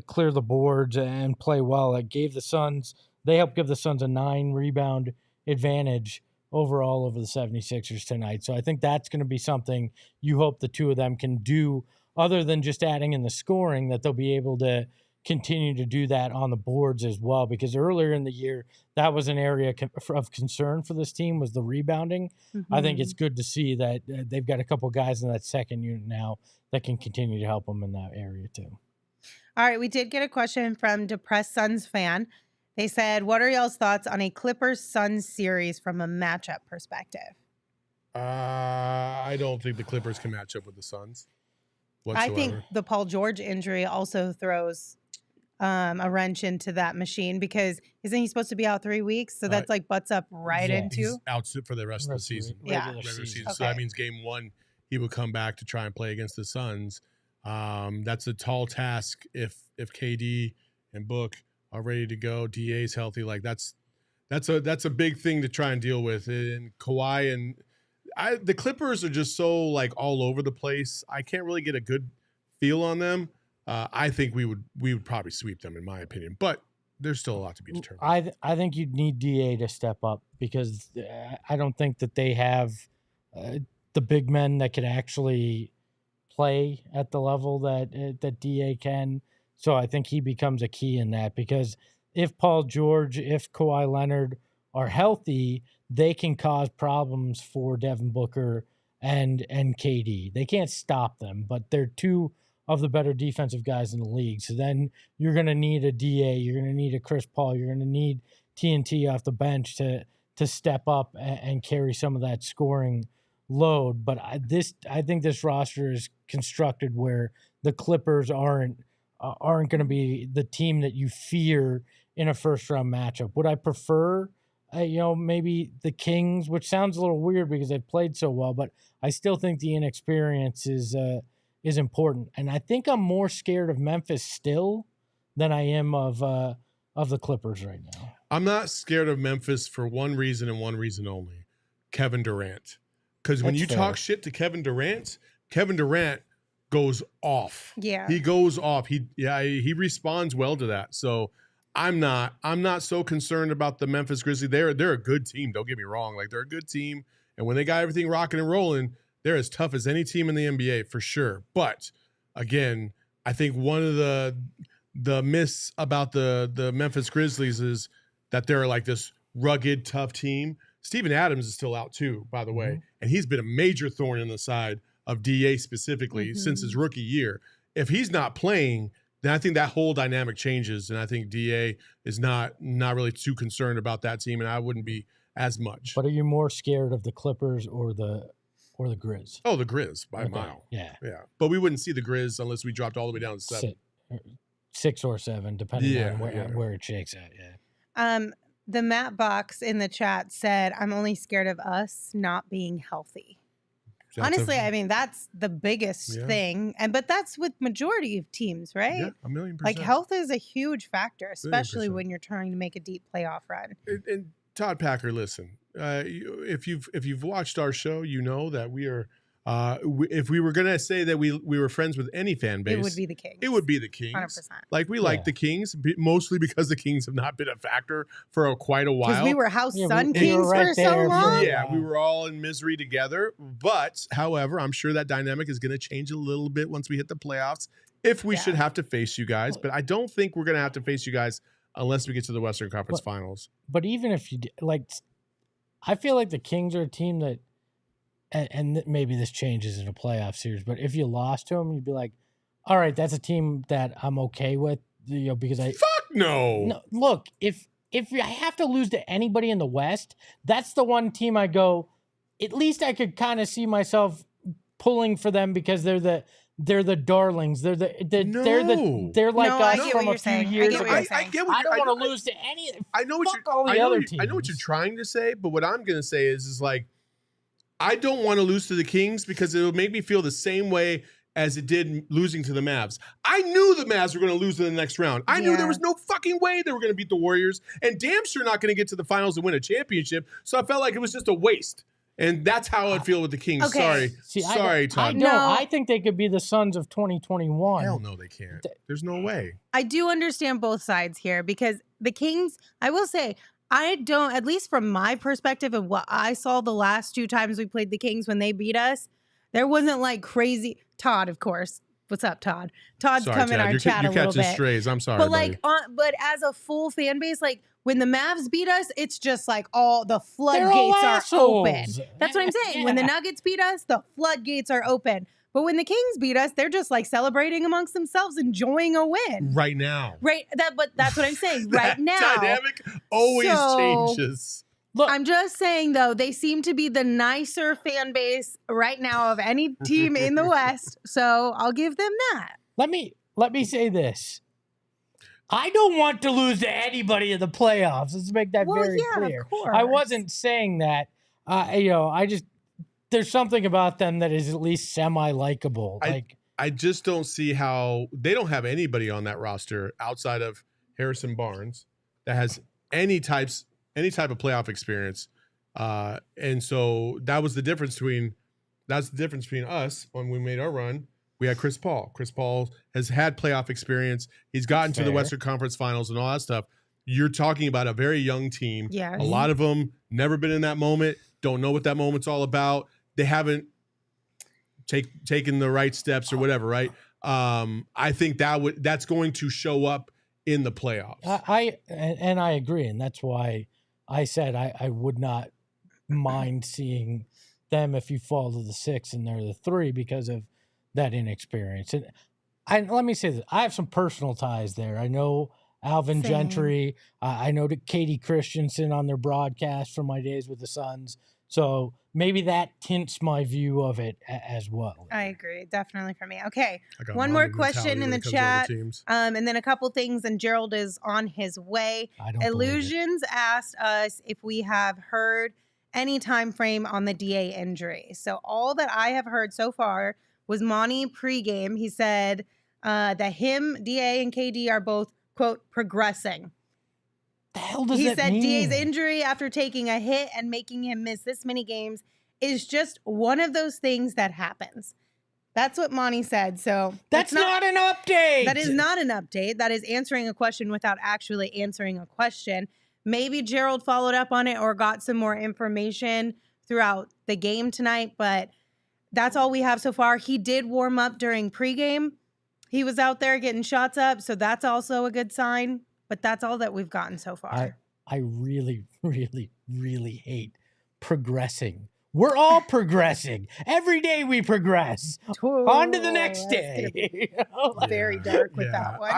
clear the boards and play well. It gave the Suns... They helped give the Suns a 9 rebound advantage overall over the 76ers tonight. So I think that's going to be something you hope the two of them can do other than just adding in the scoring, that they'll be able to continue to do that on the boards as well, because earlier in the year, that was an area of concern for this team, was the rebounding. I think it's good to see that they've got a couple guys in that second unit now that can continue to help them in that area too. All right, we did get a question from Depressed Suns fan. They said, what are y'all's thoughts on a Clippers-Suns series from a matchup perspective? I don't think the Clippers can match up with the Suns whatsoever. I think the Paul George injury also throws a wrench into that machine, because isn't he supposed to be out 3 weeks? So that's like butts up right into. He's out for the rest of the season. Regular season. Okay. So that means game 1, he would come back to try and play against the Suns. That's a tall task if KD and Book are ready to go. DA's healthy. Like that's a big thing to try and deal with. And Kawhi and the Clippers are just so like all over the place. I can't really get a good feel on them. I think we would probably sweep them, in my opinion, but there's still a lot to be determined. I think you'd need DA to step up, because I don't think that they have the big men that could actually play at the level that DA can. So I think he becomes a key in that, because if Paul George, if Kawhi Leonard are healthy, they can cause problems for Devin Booker and KD. They can't stop them, but they're two of the better defensive guys in the league. So then you're going to need a DA, you're going to need a Chris Paul, you're going to need TNT off the bench to step up and carry some of that scoring load. But I think this roster is constructed where the Clippers aren't going to be the team that you fear in a first round matchup. Would I prefer maybe the Kings, which sounds a little weird because they've played so well, but I still think the inexperience is important. And I think I'm more scared of Memphis still than I am of the Clippers right now. I'm not scared of Memphis for one reason and one reason only: Kevin Durant. Because when you talk shit to Kevin Durant goes off. Yeah, he goes off. He responds well to that. So I'm not so concerned about the Memphis Grizzlies. They're a good team. Don't get me wrong. Like, they're a good team, and when they got everything rocking and rolling, they're as tough as any team in the NBA for sure. But again, I think one of the myths about the Memphis Grizzlies is that they're like this rugged, tough team. Steven Adams is still out too, by the way, and he's been a major thorn in the side of DA specifically since his rookie year. If he's not playing, then I think that whole dynamic changes, and I think DA is not really too concerned about that team, and I wouldn't be as much. But are you more scared of the Clippers or the Grizz? Oh, the Grizz by a mile. Yeah. But we wouldn't see the Grizz unless we dropped all the way down to 7. 6 or 7, depending on where it shakes at. Yeah. The Matt Box in the chat said, "I'm only scared of us not being healthy." Honestly, I mean, that's the biggest thing, but that's with majority of teams, right? Yeah, 1,000,000%. Like, health is a huge factor, especially when you're trying to make a deep playoff run. And Todd Packer, listen, if you've watched our show, you know that we are. If we were gonna say that we were friends with any fan base, it would be the Kings. It would be the Kings. 100%. Like, we like the Kings, mostly because the Kings have not been a factor for quite a while. Because we were Sun Kings for so long. Yeah, we were all in misery together. But, however, I'm sure that dynamic is going to change a little bit once we hit the playoffs, if we should have to face you guys. But I don't think we're going to have to face you guys unless we get to the Western Conference Finals. But even if you I feel like the Kings are a team that, and maybe this changes in a playoff series, but if you lost to them, you'd be like, all right, that's a team that I'm okay with, because Fuck no. No, look, if I have to lose to anybody in the West, that's the one team I go, at least I could kind of see myself pulling for them, because they're the darlings. They're like us from a few years ago. I don't want to lose to any. I know what I know what you're trying to say, but what I'm going to say is like, I don't want to lose to the Kings because it will make me feel the same way as it did losing to the Mavs. I knew the Mavs were going to lose in the next round. I knew there was no fucking way they were going to beat the Warriors, and damn sure not going to get to the finals and win a championship. So I felt like it was just a waste. And that's how I feel with the Kings. Okay. Sorry, Todd. I think they could be the Suns of 2021. Hell no, they can't. There's no way. I do understand both sides here, because the Kings, I will say, I don't, at least from my perspective of what I saw the last 2 times we played the Kings when they beat us, there wasn't like crazy. Todd, of course, What's up, Todd? Todd's Sorry, come in Chad. our You're chat a little catching bit. strays. I'm sorry, But buddy. but as a full fan base, like when the Mavs beat us, it's just like all the floodgates are open. assholes. That's what I'm saying. When the Nuggets beat us, the floodgates are open. But when the Kings beat us, they're just like celebrating amongst themselves, enjoying a win. Right now. But that's what I'm saying. Right now. Dynamic always changes. Look, I'm just saying, though, they seem to be the nicer fan base right now of any team in the West. So I'll give them that. let me say this. I don't want to lose to anybody in the playoffs. Let's make that very clear. Of course. I wasn't saying that. There's something about them that is at least semi-likable. I just don't see how they don't have anybody on that roster outside of Harrison Barnes that has any type of playoff experience. And so that was the difference between us when we made our run. We had Chris Paul. Chris Paul has had playoff experience. He's gotten to the Western Conference Finals and all that stuff. You're talking about a very young team. Yes. A lot of them never been in that moment, don't know what that moment's all about. They haven't taken the right steps or whatever, right? I think that's going to show up in the playoffs. I agree, and that's why I said I would not mind seeing them if you fall to the 6 and they're the 3 because of that inexperience. And let me say this: I have some personal ties there. I know Alvin Same. Gentry. I know Katie Christensen on their broadcast from my days with the Suns. So maybe that tints my view of it as well. I agree. Definitely for me. Okay. I got One Mamba more question mentality in when the it comes to other chat. teams. And then a couple things, and Gerald is on his way. I don't believe it. Illusions asked us if we have heard any time frame on the DA injury. So all that I have heard so far was Monty pregame. He said that him, DA, and KD are both, quote, progressing. The hell does He that said mean? DA's injury after taking a hit and making him miss this many games is just one of those things that happens. That's what Monty said. So That's not an update. that is not an update. That is answering a question without actually answering a question. Maybe Gerald followed up on it or got some more information throughout the game tonight, but that's all we have so far. He did warm up during pregame. He was out there getting shots up, so that's also a good sign. But that's all that we've gotten so far. I really, really, really hate progressing. We're all progressing. Every day we progress. On to the next That's gonna day. be very dark with that one.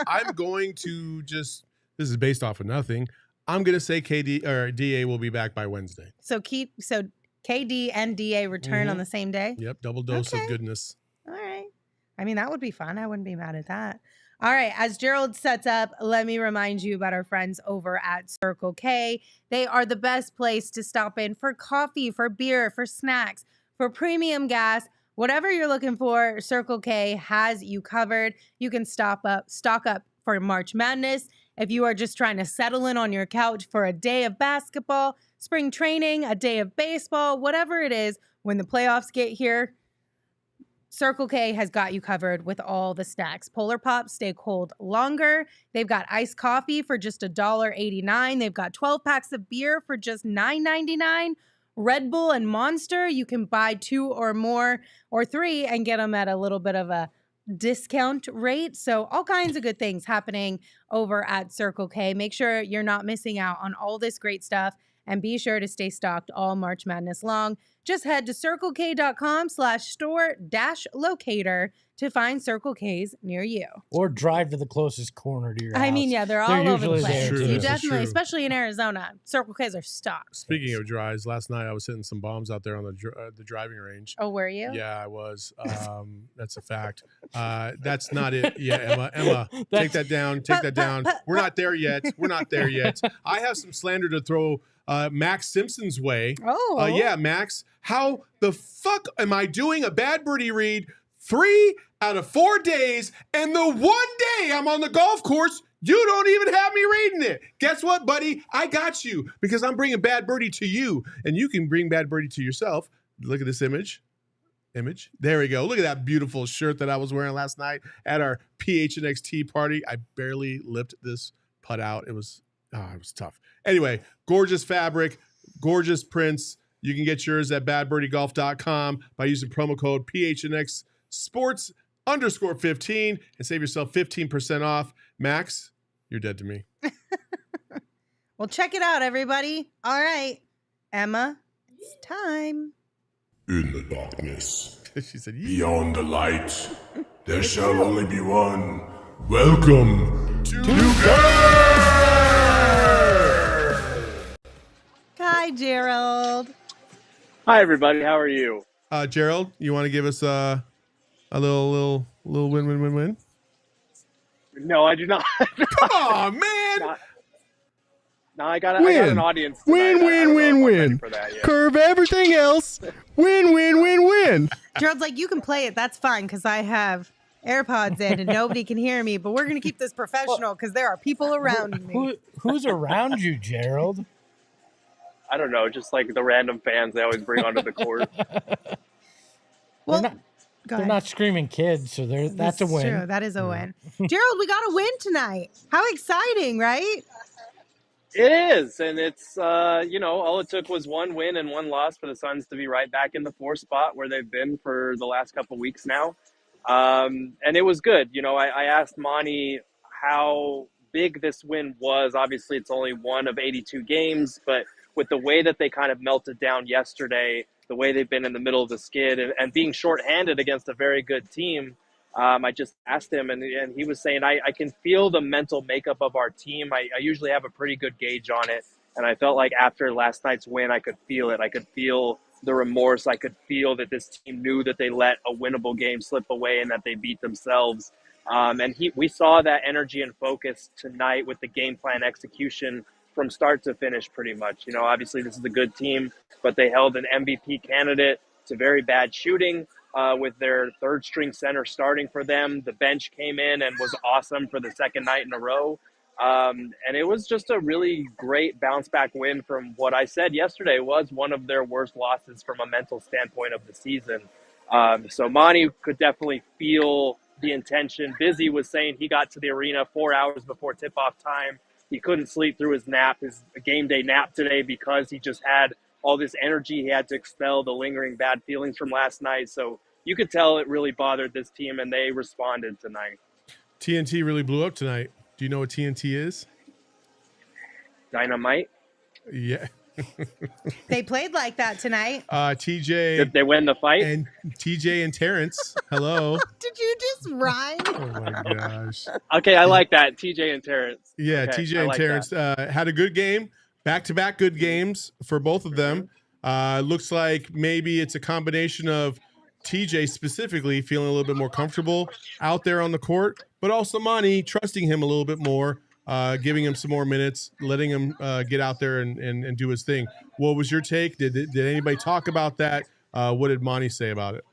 I'm going to just. This is based off of nothing. I'm going to say KD or DA will be back by Wednesday. So KD and DA return on the same day? Yep, double dose Okay. of goodness. All right. I mean, that would be fun. I wouldn't be mad at that. All right. As Gerald sets up, let me remind you about our friends over at Circle K. They are the best place to stop in for coffee, for beer, for snacks, for premium gas. Whatever you're looking for, Circle K has you covered. You can stock up for March Madness. If you are just trying to settle in on your couch for a day of basketball, spring training, a day of baseball, whatever it is, when the playoffs get here, Circle K has got you covered with all the snacks. Polar Pops stay cold longer. They've got iced coffee for just $1.89. They've got 12 packs of beer for just $9.99. Red Bull and Monster, you can buy 2 or more or 3 and get them at a little bit of a discount rate. So all kinds of good things happening over at Circle K. Make sure you're not missing out on all this great stuff and be sure to stay stocked all March Madness long. Just head to circlek.com/store-locator to find Circle K's near you. Or drive to the closest corner to your house. I mean, yeah, they're all over the usually place. there, True, too. You this is definitely, true. especially in Arizona, Circle K's are stocked. Speaking of drives, last night I was hitting some bombs out there on the driving range. Oh, were you? Yeah, I was. That's a fact. That's not it. Yeah, Emma, take that down. Take that down. We're not there yet. I have some slander to throw Max Simpson's way. Oh. Yeah, Max. How the fuck am I doing a bad birdie read 3 out of 4 days, and the one day I'm on the golf course, you don't even have me reading it? Guess what, buddy? I got you because I'm bringing bad birdie to you, and you can bring bad birdie to yourself. Look at this image. There we go. Look at that beautiful shirt that I was wearing last night at our PHNX tea party. I barely lipped this putt out. It was tough. Anyway, gorgeous fabric, gorgeous prints. You can get yours at badbirdiegolf.com by using promo code PHNX Sports. PHNX_15 and save yourself 15% off. Max, you're dead to me. Well, check it out, everybody. All right, Emma, it's time. In the darkness, She said, beyond the light, there shall only be one. Welcome to Hi, Gerald. Hi, everybody. How are you? Gerald, you want to give us a little win? No, I do not. Come on, man. No, I got an audience. Win. For that yet. Curve everything else. Win. Gerald's like, you can play it. That's fine because I have AirPods in and nobody can hear me. But we're going to keep this professional because there are people around me. Who's around you, Gerald? I don't know, just like the random fans they always bring onto the court. Well, they're not screaming kids, so that's a win. True. That is a win. Gerald, we got a win tonight. How exciting, right? It is, and it's all it took was one win and one loss for the Suns to be right back in the 4th spot where they've been for the last couple weeks now. And it was good. I asked Monty how big this win was. Obviously, it's only one of 82 games, but with the way that they kind of melted down yesterday, the way they've been in the middle of the skid and being shorthanded against a very good team, I just asked him, and he was saying, I can feel the mental makeup of our team. I usually have a pretty good gauge on it, and I felt like after last night's win, I could feel it. I could feel the remorse. I could feel that this team knew that they let a winnable game slip away and that they beat themselves. And we saw that energy and focus tonight with the game plan execution from start to finish pretty much. Obviously this is a good team, but they held an MVP candidate to very bad shooting. With their 3rd string center starting for them. The bench came in and was awesome for the 2nd night in a row. And it was just a really great bounce back win from what I said yesterday was one of their worst losses from a mental standpoint of the season. So Monty could definitely feel the intention. Busy was saying he got to the arena 4 hours before tip-off time. He couldn't sleep through his game day nap today because he just had all this energy. He had to expel the lingering bad feelings from last night. So you could tell it really bothered this team, and they responded tonight. TNT really blew up tonight. Do you know what TNT is? Dynamite? Yeah. They played like that tonight. TJ. Did they win the fight? And TJ and Terrence. Hello. Did you just rhyme? Oh, my gosh. Okay, I like that. TJ and Terrence. Yeah, okay, TJ and Terrence had a good game. Back-to-back good games for both of them. Looks like maybe it's a combination of TJ specifically feeling a little bit more comfortable out there on the court, but also Monty trusting him a little bit more, giving him some more minutes, letting him get out there and do his thing. What was your take? Did anybody talk about that? What did Monty say about it?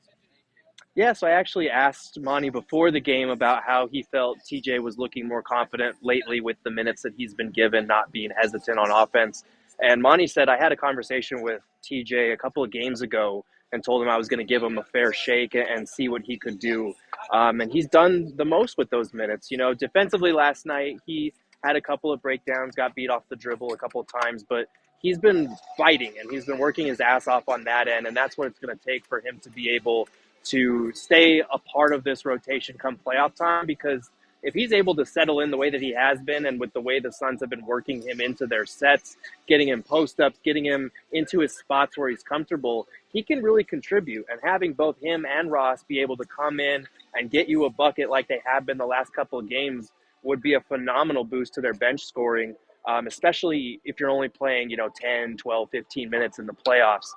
Yeah, so I actually asked Monty before the game about how he felt TJ was looking more confident lately with the minutes that he's been given, not being hesitant on offense. And Monty said, I had a conversation with TJ a couple of games ago and told him I was going to give him a fair shake and see what he could do. And he's done the most with those minutes. Defensively last night, he had a couple of breakdowns, got beat off the dribble a couple of times, but he's been fighting and he's been working his ass off on that end. And that's what it's going to take for him to be able to stay a part of this rotation come playoff time, because if he's able to settle in the way that he has been and with the way the Suns have been working him into their sets, getting him post-ups, getting him into his spots where he's comfortable, he can really contribute. And having both him and Ross be able to come in and get you a bucket like they have been the last couple of games would be a phenomenal boost to their bench scoring, especially if you're only playing, 10, 12, 15 minutes in the playoffs.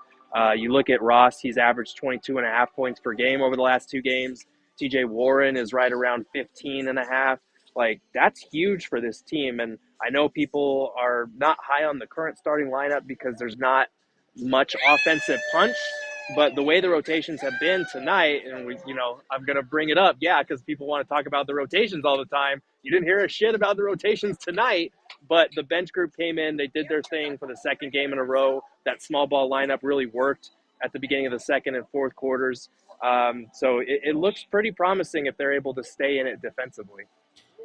You look at Ross, he's averaged 22.5 points per game over the last 2 games. TJ Warren is right around 15.5. Like, that's huge for this team. And I know people are not high on the current starting lineup because there's not much offensive punch, but the way the rotations have been tonight, and I'm going to bring it up. Yeah. Cause people want to talk about the rotations all the time. You didn't hear a shit about the rotations tonight, but the bench group came in, they did their thing for the 2nd game in a row. That small ball lineup really worked at the beginning of the 2nd and 4th quarters. So it looks pretty promising if they're able to stay in it defensively.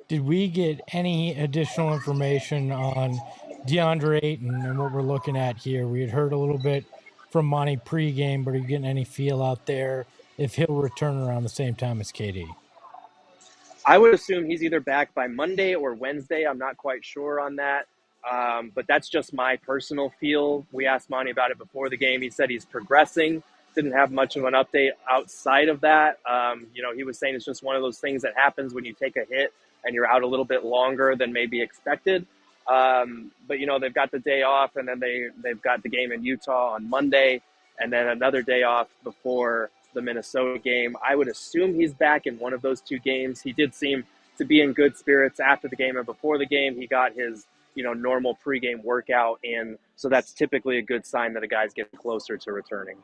Did we get any additional information on DeAndre Ayton and what we're looking at here? We had heard a little bit from Monty pregame, but are you getting any feel out there if he'll return around the same time as KD? I would assume he's either back by Monday or Wednesday. I'm not quite sure on that. But that's just my personal feel. We asked Monty about it before the game. He said he's progressing. Didn't have much of an update outside of that. He was saying it's just one of those things that happens when you take a hit and you're out a little bit longer than maybe expected. But they've got the day off, and then they've got the game in Utah on Monday, and then another day off before the Minnesota game. I would assume he's back in one of those two games. He did seem to be in good spirits after the game and before the game. He got his normal pregame workout in, so that's typically a good sign that a guy's getting closer to returning.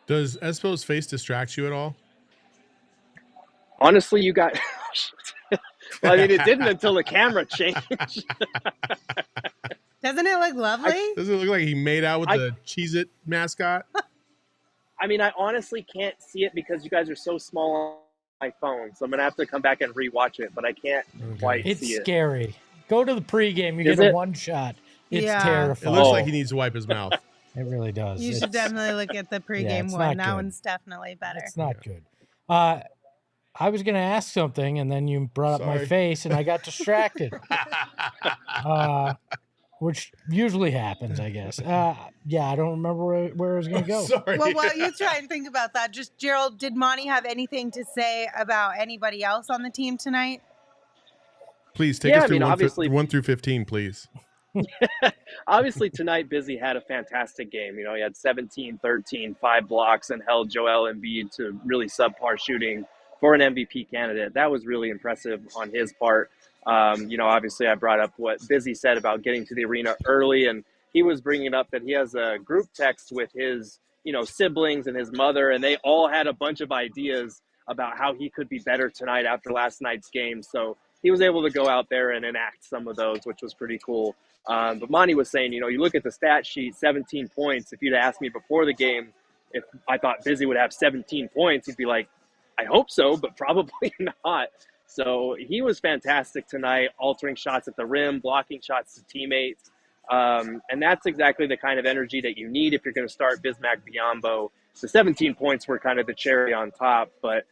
Does Espo's face distract you at all? Honestly, you got well, I mean, it didn't until the camera changed. Doesn't it look lovely? Does it look like he made out with the Cheez-It mascot? I mean, I honestly can't see it because you guys are so small on my phone, so I'm going to have to come back and rewatch it, but I can't quite see it. It's scary. Go to the pregame. You get a one shot. It's It terrifying. looks like he needs to wipe his mouth. It really does. You should definitely look at the pregame one. That one's definitely better. It's not good. I was going to ask something, and then you brought up my face, and I got distracted, which usually happens, I guess. I don't remember where I was going to go. Sorry. Well, while you try and think about that, just Gerald, did Monty have anything to say about anybody else on the team tonight? Please take us through 1 through 15, please. Obviously, tonight, Busy had a fantastic game. He had 17, 13, 5 blocks, and held Joel Embiid to really subpar shooting for an MVP candidate. That was really impressive on his part. Obviously, I brought up what Busy said about getting to the arena early, and he was bringing up that he has a group text with his, siblings and his mother, and they all had a bunch of ideas about how he could be better tonight after last night's game. So he was able to go out there and enact some of those, which was pretty cool. But Monty was saying, you look at the stat sheet, 17 points. If you'd asked me before the game if I thought Busy would have 17 points, he'd be like, I hope so, but probably not. So he was fantastic tonight, altering shots at the rim, blocking shots to teammates. And that's exactly the kind of energy that you need if you're going to start Bismack Biyombo. The 17 points were kind of the cherry on top, but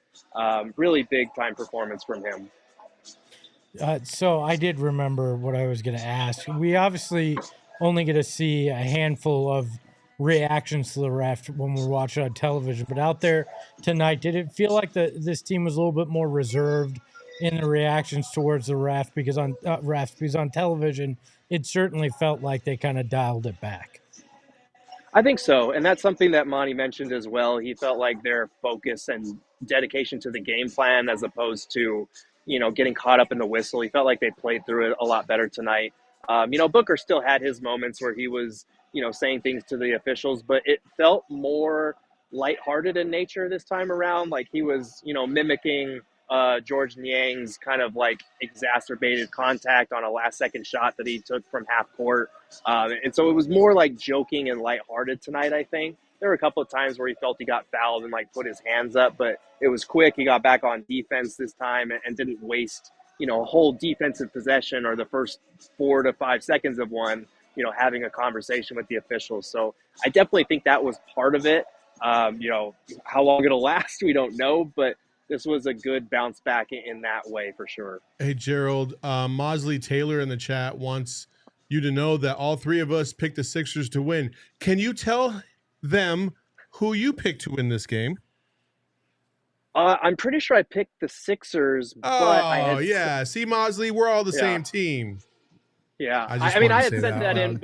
really big-time performance from him. So I did remember what I was going to ask. We obviously only get to see a handful of reactions to the ref when we're watching on television, but out there tonight, did it feel like this team was a little bit more reserved in the reactions towards the ref? Because on television, it certainly felt like they kind of dialed it back. I think so, and that's something that Monty mentioned as well. He felt like their focus and dedication to the game plan as opposed to getting caught up in the whistle. He felt like they played through it a lot better tonight. Booker still had his moments where he was, saying things to the officials, but it felt more lighthearted in nature this time around. Like he was, mimicking George Niang's kind of like exacerbated contact on a last-second shot that he took from half court. And so it was more like joking and lighthearted tonight, I think. There were a couple of times where he felt he got fouled and like put his hands up, but it was quick. He got back on defense this time and didn't waste, a whole defensive possession or the first 4 to 5 seconds of one, having a conversation with the officials. So I definitely think that was part of it. How long it'll last, we don't know, but this was a good bounce back in that way for sure. Hey, Gerald, Mosley Taylor in the chat wants you to know that all three of us picked the Sixers to win. Can you tell them who you picked to win this game? I'm pretty sure I picked the Sixers. But see, Mosley, we're all the same team. Yeah, I had sent that in.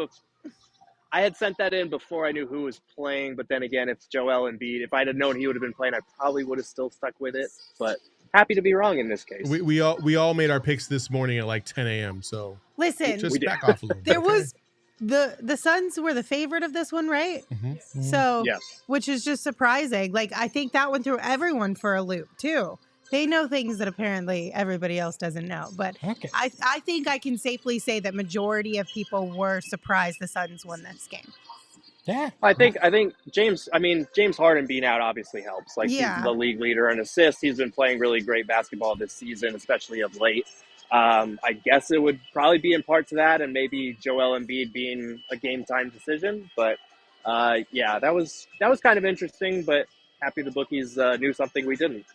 I had sent that in before I knew who was playing, but then again, it's Joel Embiid. If I'd have known he would have been playing, I probably would have still stuck with it. But happy to be wrong in this case. We all made our picks this morning at like 10 a.m. So listen, just back off a little bit. There was the Suns were the favorite of this one, right? Mm-hmm. So, yes. Which is just surprising. Like I think that went through everyone for a loop too. They know things that apparently everybody else doesn't know. But okay. I think I can safely say that majority of people were surprised the Suns won this game. Yeah. I think James Harden being out obviously helps. Like he's the league leader in assists. He's been playing really great basketball this season, especially of late. I guess it would probably be in part to that and maybe Joel Embiid being a game time decision. But that was kind of interesting, but happy the bookies knew something we didn't.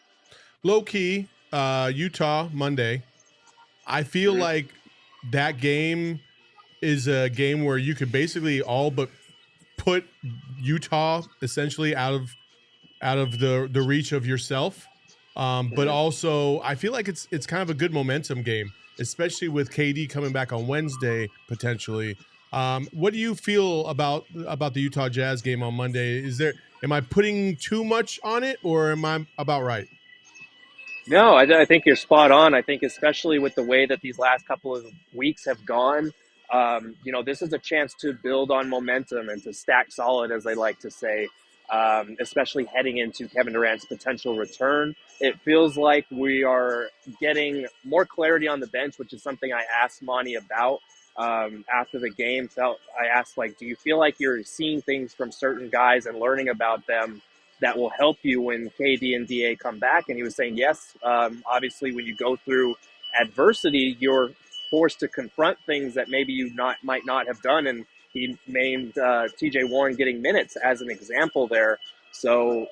Low key, Utah Monday. I feel like that game is a game where you could basically all but put Utah essentially out of the reach of yourself. But also I feel like it's kind of a good momentum game, especially with KD coming back on Wednesday potentially. What do you feel about the Utah Jazz game on Monday? Am I putting too much on it, or am I about right? No, I think you're spot on. I think especially with the way that these last couple of weeks have gone, this is a chance to build on momentum and to stack solid, as they like to say, especially heading into Kevin Durant's potential return. It feels like we are getting more clarity on the bench, which is something I asked Monty about after the game. I asked, do you feel like you're seeing things from certain guys and learning about them that will help you when KD and DA come back? And he was saying, yes, obviously when you go through adversity, you're forced to confront things that maybe you might not have done. And he named TJ Warren getting minutes as an example there. So,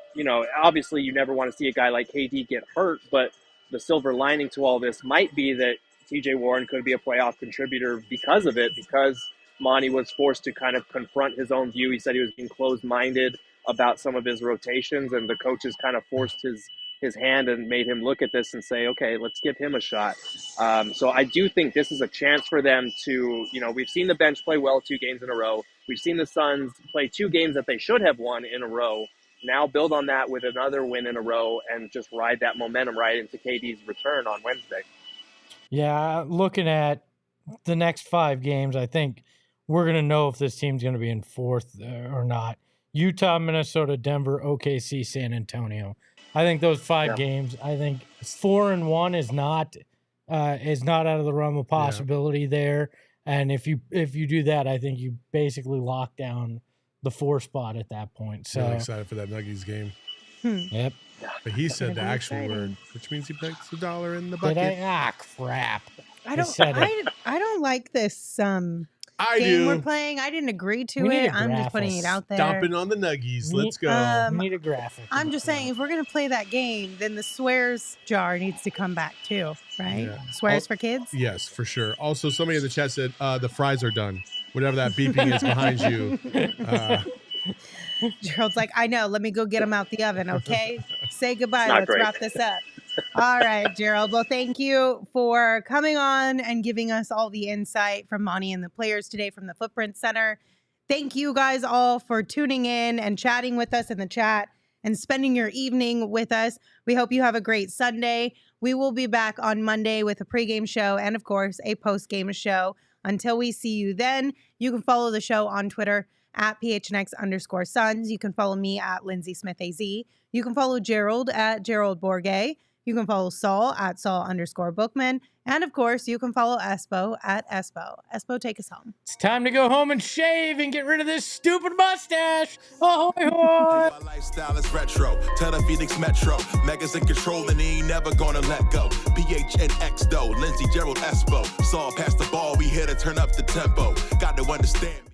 obviously you never want to see a guy like KD get hurt, but the silver lining to all this might be that TJ Warren could be a playoff contributor because of it, because Monty was forced to kind of confront his own view. He said he was being closed-minded about some of his rotations, and the coaches kind of forced his hand and made him look at this and say, okay, let's give him a shot. So I do think this is a chance for them to, we've seen the bench play well 2 games in a row. We've seen the Suns play 2 games that they should have won in a row. Now build on that with another win in a row and just ride that momentum right into KD's return on Wednesday. Yeah, looking at the next 5 games, I think we're going to know if this team's going to be in 4th or not. Utah, Minnesota, Denver, OKC, San Antonio. I think those 5 games, I think 4-1 is not out of the realm of possibility there. And if you do that, I think you basically lock down the 4 spot at that point. So really excited for that Nuggies game. Yep. But he said the actual word, which means he puts the dollar in the bucket. Crap. I don't like this game we're playing. I didn't agree to it. I'm just putting it out there. Stomping on the Nuggies. Let's go. We need a graphic. I'm just saying, if we're going to play that game, then the swears jar needs to come back too, right? Yeah. Swears for kids? Yes, for sure. Also, somebody in the chat said the fries are done. Whatever that beeping is behind you. Gerald's like, I know. Let me go get them out the oven, okay? Say goodbye. Let's wrap this up. All right, Gerald. Well, thank you for coming on and giving us all the insight from Monty and the players today from the Footprint Center. Thank you guys all for tuning in and chatting with us in the chat and spending your evening with us. We hope you have a great Sunday. We will be back on Monday with a pregame show and, of course, a postgame show. Until we see you then, you can follow the show on Twitter at PHNX_Suns. You can follow me at Lindsay Smith AZ. You can follow Gerald at Gerald Bourget. You can follow Saul at Saul_Bookman. And of course, you can follow Espo at Espo. Espo, take us home. It's time to go home and shave and get rid of this stupid mustache. Ahoy, hoy! My lifestyle is retro. Tell the Phoenix Metro. Megas in control and he ain't never gonna let go. PHNX though. Lindsay, Gerald, Espo. Saul pass the ball. We here to turn up the tempo. Got to understand me.